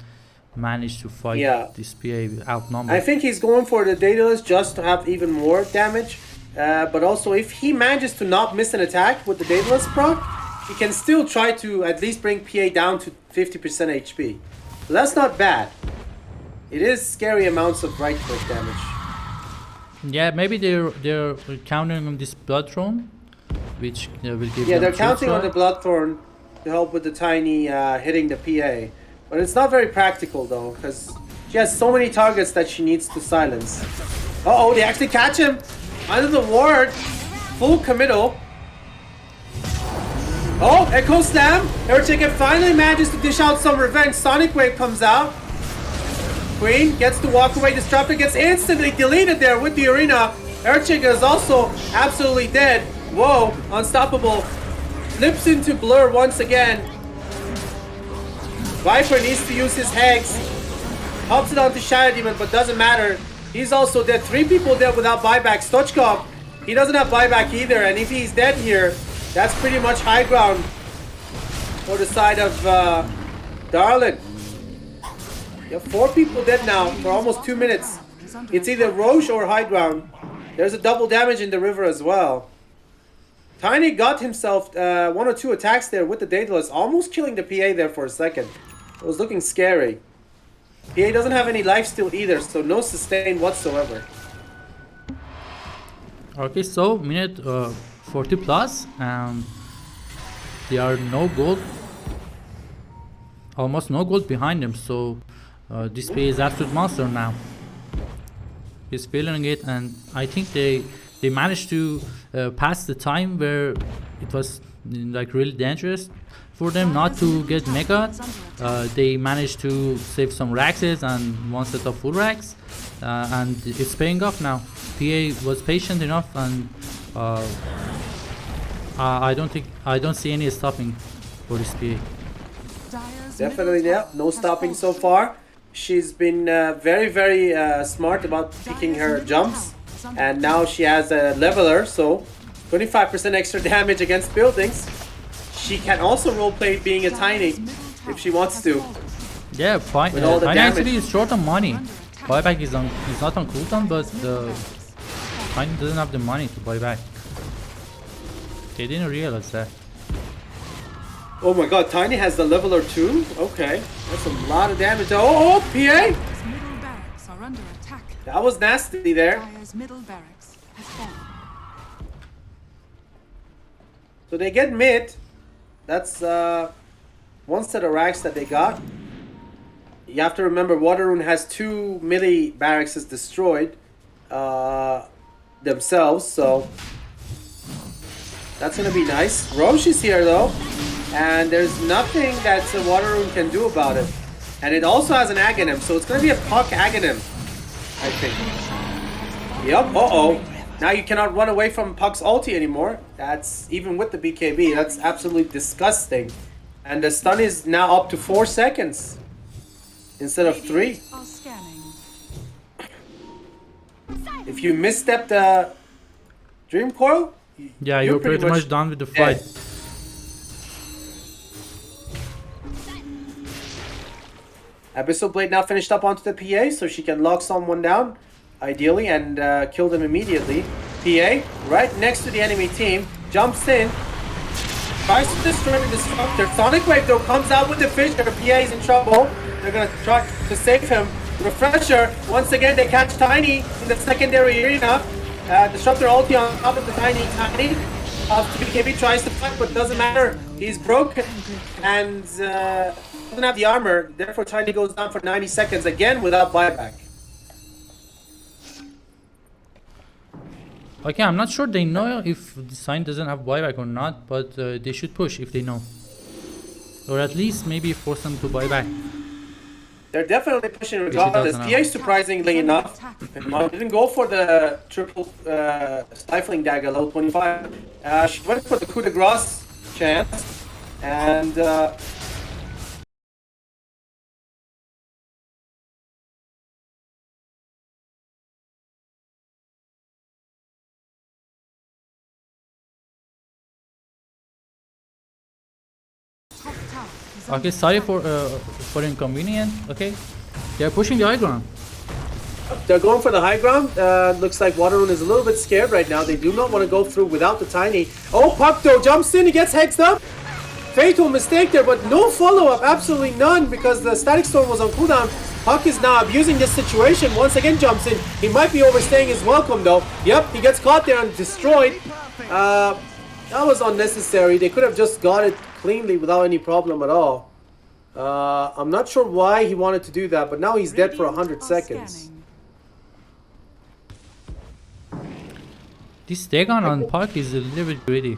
manage to fight this PA outnumbered. I think he's going for the dataless just to have even more damage, but also if he manages to not miss an attack with the dataless proc, he can still try to at least bring PA down to 50% HP. So that's not bad. It is scary amounts of right click damage. Yeah, maybe they're counting on this blood throne, which will give them they're counting on the bloodthorn to help with the tiny hitting the PA. But it's not very practical though, because she has so many targets that she needs to silence. Uh-oh, they actually catch him under the ward. Full committal. Oh, Echo Slam. Chicken finally manages to dish out some revenge. Sonic Wave comes out. Queen gets to walk away. Disruptor gets instantly deleted there with the arena. Chicken is also absolutely dead. Whoa, unstoppable. Flips into Blur once again. Viper needs to use his Hex. Hops it onto Shadow Demon, but doesn't matter. He's also dead. 3 people dead without buyback. Stochkov, he doesn't have buyback either. And if he's dead here, that's pretty much high ground for the side of Darlin. You have 4 people dead now for almost 2 minutes. It's either Roche or high ground. There's a double damage in the river as well. Tiny got himself 1 or 2 attacks there with the Daedalus, almost killing the PA there for a second. It was looking scary. PA doesn't have any lifesteal either, so no sustain whatsoever. Okay, so minute 40 plus, and there are no gold, almost no gold behind him, so this PA is absolute monster now. He's feeling it, and I think they managed to pass the time where it was like really dangerous for them not to get mega. They managed to save some Raxes and 1 set of full Rax, and it's paying off now. PA was patient enough, and I don't see any stopping for this PA. Definitely, yeah, no stopping so far. She's been very, very smart about picking her jumps, and now she has a leveler, so 25% extra damage against buildings. She can also roleplay being a Tiny if she wants to. Yeah, fine. Tiny actually is short on money. Buyback is not on cooldown, but Tiny doesn't have the money to buy back. They didn't realize that. Oh my god, Tiny has the leveler too? Okay, that's a lot of damage. Oh, PA! That was nasty there. So they get mid. That's 1 set of racks that they got. You have to remember, WRE has 2 melee barracks destroyed themselves, so that's gonna be nice. Roche is here though, and there's nothing that WRE can do about it. And it also has an Aghanim, so it's gonna be a Puck Aghanim, I think. Yep, uh-oh. Now you cannot run away from Puck's ulti anymore. That's, even with the BKB, that's absolutely disgusting. And the stun is now up to 4 seconds instead of 3. If you misstep the Dream Coil, yeah, you're pretty much done with the fight. Abyssal Blade now finished up onto the PA, so she can lock someone down, ideally, and kill them immediately. PA, right next to the enemy team, jumps in, tries to destroy the Disruptor. Sonic Wave, though, comes out with the Fissure. PA is in trouble. They're going to try to save him. Refresher, once again, they catch Tiny in the secondary arena. Disruptor ulti on top of the Tiny. BKB tries to fight, but doesn't matter. He's broken and doesn't have the armor. Therefore, Tiny goes down for 90 seconds again without buyback. Okay, I'm not sure they know if the sign doesn't have buyback or not, but they should push if they know. or at least maybe force them to buy back. They're definitely pushing regardless. PA, surprisingly enough, didn't go for the triple stifling dagger low 25. She went for the coup de grace chance, and Okay, sorry for inconvenience. Okay, they're pushing the high ground. they're going for the high ground. Looks like Rune is a little bit scared right now. They do not want to go through without the tiny. Oh, Puck though jumps in, he gets hexed up. Fatal mistake there, but no follow-up, absolutely none, because the static storm was on cooldown. Puck is now abusing this situation. Once again jumps in. He might be overstaying his welcome though. Yep, he gets caught there and destroyed. That was unnecessary. They could have just got it cleanly without any problem at all. I'm not sure why he wanted to do that, but now he's dead for 100 seconds. This Dagon on Park is a little bit greedy.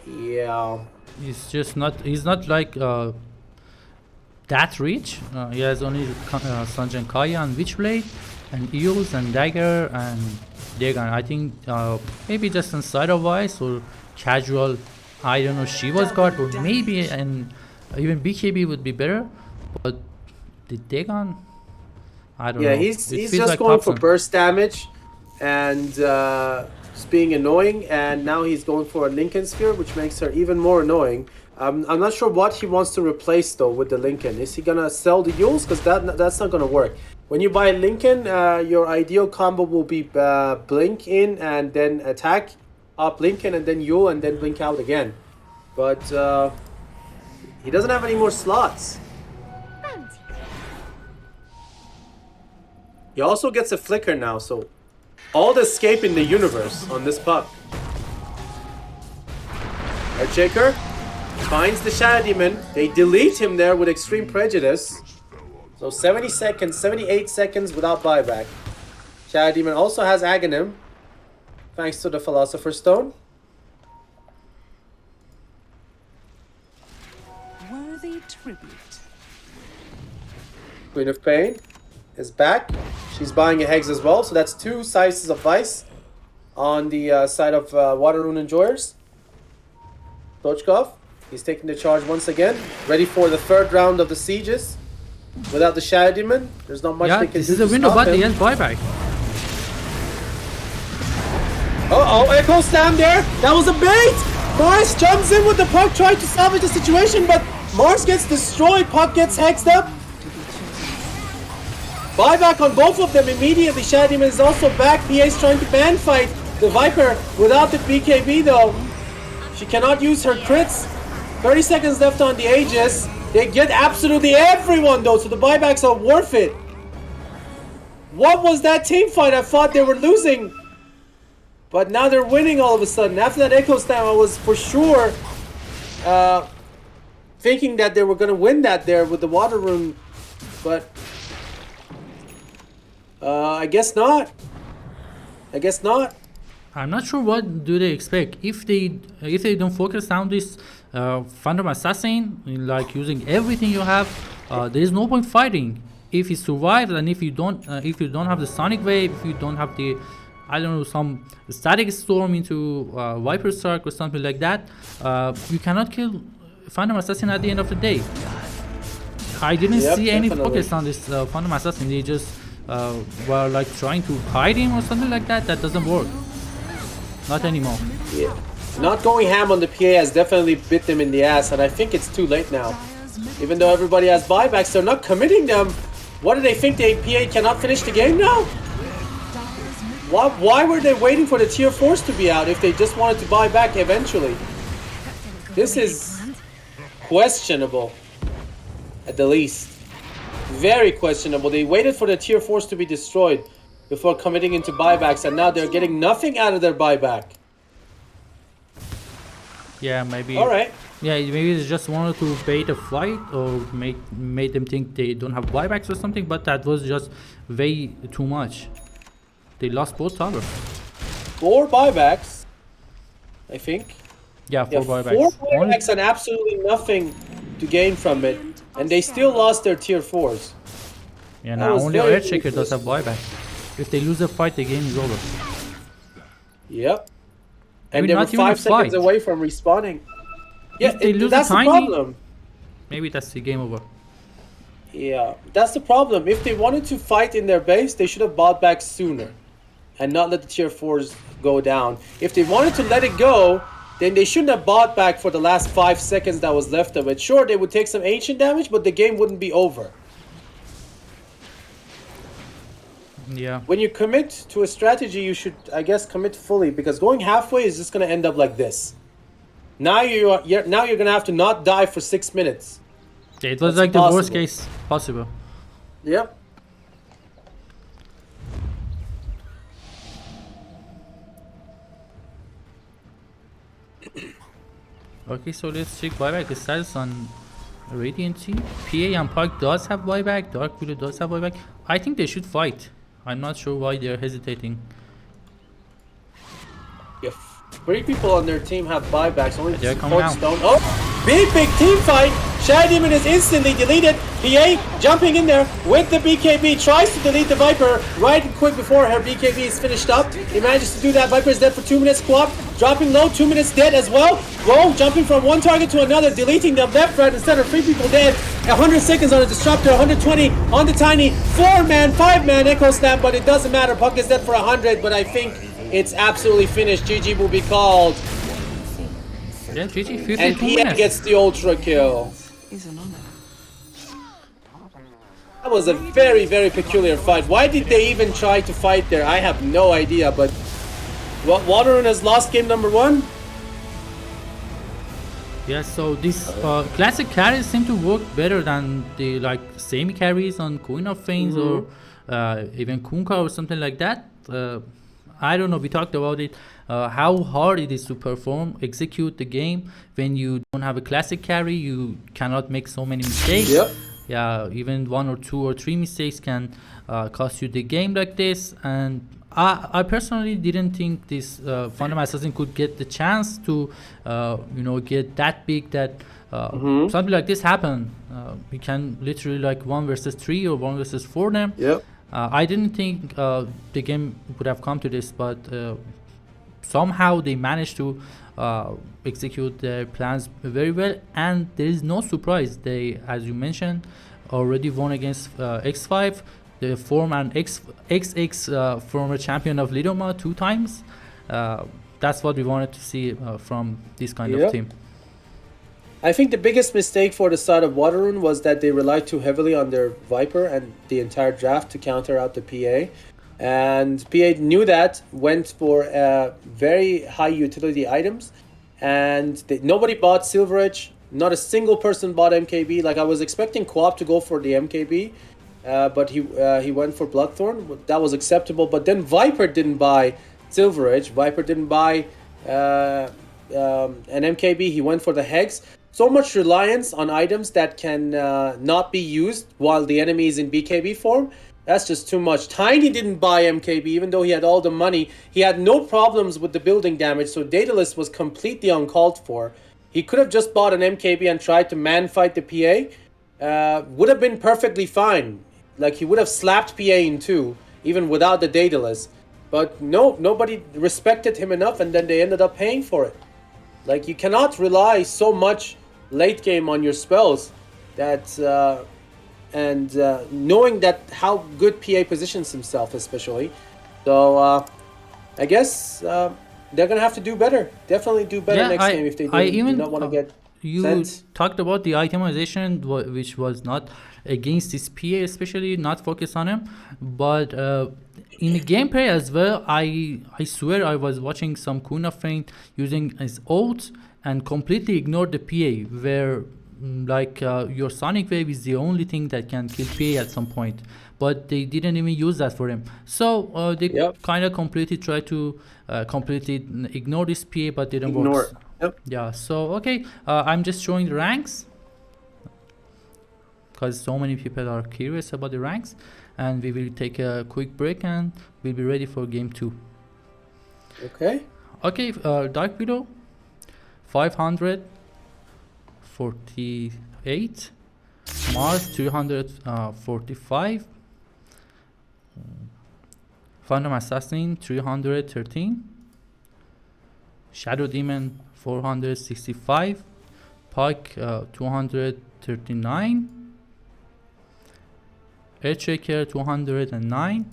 Yeah. He's just not. He's not like that rich. He has only Sanjan Kaya and Witchblade, and Eels and Dagger and Dagon. I think maybe just on side of wise or casual. I don't know. Shiva's guard or maybe and even BKB would be better. But the Dagon, I don't know. Yeah, he's just like going for burst damage and just being annoying, and now he's going for a Lincoln Sphere, which makes her even more annoying. I'm not sure what he wants to replace though with the Lincoln. Is he gonna sell the Yules? Because that's not gonna work. When you buy Lincoln, your ideal combo will be blink in and then attack up Lincoln and then Yule and then blink out again. But he doesn't have any more slots. He also gets a flicker now, so all the escape in the universe on this puck. Earthshaker finds the Shadow Demon. They delete him there with extreme prejudice. So 70 seconds, 78 seconds without buyback. Shadow Demon also has Aghanim, thanks to the Philosopher's Stone. Worthy tribute. Queen of Pain is back. She's buying a Hex as well, so that's 2 sizes of Vice on the side of Water Rune Enjoyers. Dochkov, he's taking the charge once again, ready for the 3rd round of the sieges. Without the Shadow Demon, there's not much they can do. This is a window, but he has buyback. Uh-oh, Echo Slam there. That was a bait. Mars jumps in with the puck, trying to salvage the situation, but Mars gets destroyed. Puck gets hexed up. Buyback on both of them immediately. Shadow Demon is also back. PA's trying to ban fight the Viper without the BKB though. She cannot use her crits. 30 seconds left on the Aegis. They get absolutely everyone though, so the buybacks are worth it. What was that team fight? I thought they were losing. But now they're winning all of a sudden. After that Echo Slam, I was for sure thinking that they were going to win that there with the Water Rune. But I guess not. I guess not. I'm not sure what do they expect if they don't focus on this Phantom Assassin, like using everything you have. There is no point fighting if he survives, and if you don't have the Sonic Wave, if you don't have the, I don't know, some Static Storm into Viper Sark or something like that, you cannot kill Phantom Assassin at the end of the day. I didn't see any focus on this Phantom Assassin. They just were like trying to hide him or something like that. That doesn't work. Not anymore. Yeah. Not going ham on the PA has definitely bit them in the ass, and I think it's too late now. Even though everybody has buybacks, they're not committing them. What do they think? The PA cannot finish the game now? Why were they waiting for the tier 4s to be out if they just wanted to buy back eventually? This is questionable, at the least. Very questionable. They waited for the tier 4s to be destroyed before committing into buybacks, and now they're getting nothing out of their buyback. Yeah, maybe. All right. Yeah, maybe they just wanted to bait a fight or made them think they don't have buybacks or something, but that was just way too much. They lost both towers. 4 buybacks, I think. Yeah, 4 buybacks. 4 Only- buybacks and absolutely nothing to gain from it, and they still lost their tier 4s. Yeah, That now was only very Earthshaker does have buyback. If they lose the fight, the game is over. Yep. Maybe And they were not even a 5 seconds fight. away from respawning. Yeah, If they lose that's a the tiny- problem. Maybe that's the game over. Yeah, that's the problem. If they wanted to fight in their base, they should have bought back sooner and not let the tier 4s go down. If they wanted to let it go, then they shouldn't have bought back for the last 5 seconds that was left of it. Sure, they would take some ancient damage, but the game wouldn't be over. Yeah. When you commit to a strategy, you should, I guess, commit fully, because going halfway is just going to end up like this. Now you're going to have to not die for 6 minutes. Yeah, it was That's like the worst impossible. case possible. Yep. Okay, so let's check buyback status on Radiant team. PA and Park does have buyback. Dark Widow does have buyback. I think they should fight. I'm not sure why they're hesitating. If 3 people on their team have buybacks, only They're the coming supports out. don't. Oh, big team fight. Shy Demon is instantly deleted. PA jumping in there with the BKB, tries to delete the Viper right and quick before her BKB is finished up. He manages to do that. Viper is dead for 2 minutes. Squad dropping low, 2 minutes dead as well. Whoa, jumping from one target to another, deleting the left right instead of 3 people dead. 100 seconds on the disruptor, 120 on the tiny, 4-man, 5-man echo snap, but it doesn't matter. Puck is dead for 100, but I think it's absolutely finished. GG will be called. Yeah, GG, And 52 PA minutes. gets the ultra kill. Is an honor. That was a very, very peculiar fight. Why did they even try to fight there? I have no idea, but Waterrun has lost game number 1. Yeah, so this classic carries seem to work better than the like semi carries on Queen of Fanes or even Kunkka or something like that. I don't know, we talked about it, how hard it is to perform, execute the game when you don't have a classic carry. You cannot make so many mistakes. Yep. Yeah, even 1 or 2 or 3 mistakes can cost you the game like this. And I personally didn't think this Phantom Assassin could get the chance to get that big that something like this happen. We can literally like 1 versus 3 or 1 versus 4 them. Yep. I didn't think the game would have come to this, but somehow they managed to execute their plans very well, and there is no surprise. They, as you mentioned, already won against X5, the former XX former champion of Lidoma 2 times. That's what we wanted to see from this kind of team. I think the biggest mistake for the side of Waterrun was that they relied too heavily on their Viper and the entire draft to counter out the PA. And PA knew that, went for very high utility items, and nobody bought Silver Edge. Not a single person bought MKB. Like, I was expecting Co-op to go for the MKB, but he went for Bloodthorn. That was acceptable. But then Viper didn't buy Silver Edge. Viper didn't buy an MKB. He went for the Hex. So much reliance on items that can not be used while the enemy is in BKB form. That's just too much. Tiny didn't buy MKB even though he had all the money. He had no problems with the building damage, so Daedalus was completely uncalled for. He could have just bought an MKB and tried to man fight the PA. Would have been perfectly fine. Like, he would have slapped PA in 2, even without the Daedalus. But no, nobody respected him enough, and then they ended up paying for it. Like, you cannot rely so much late game on your spells that knowing that how good PA positions himself, especially. So I guess they're gonna have to do better. Definitely do better next game if they do not want to get sent. Talked about the itemization, which was not against this PA, especially not focused on him, but in the gameplay as well, I swear I was watching some Kuna Feint using his ult and completely ignored the PA, where your Sonic Wave is the only thing that can kill PA at some point, but they didn't even use that for him. So they kind of completely tried to completely ignore this PA, but didn't work. Yep. Yeah, so okay, I'm just showing the ranks because so many people are curious about the ranks, and we will take a quick break and we'll be ready for game 2. Okay. Okay, Dark Widow, 548. Mars 345. Phantom Assassin 313. Shadow Demon 465. Pike 239. Earthshaker 209.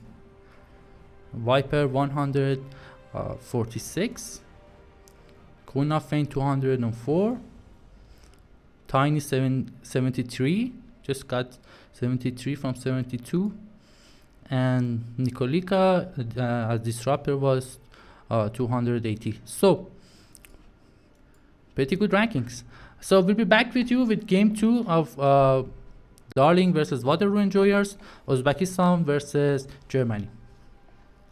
Viper 146. Queen of Fame 204. Tiny 73. Just got 73 from 72. And Nikolika as disruptor was 280. So pretty good rankings. So we'll be back with you with game 2 of Darling versus Water Enjoyers, Uzbekistan versus Germany.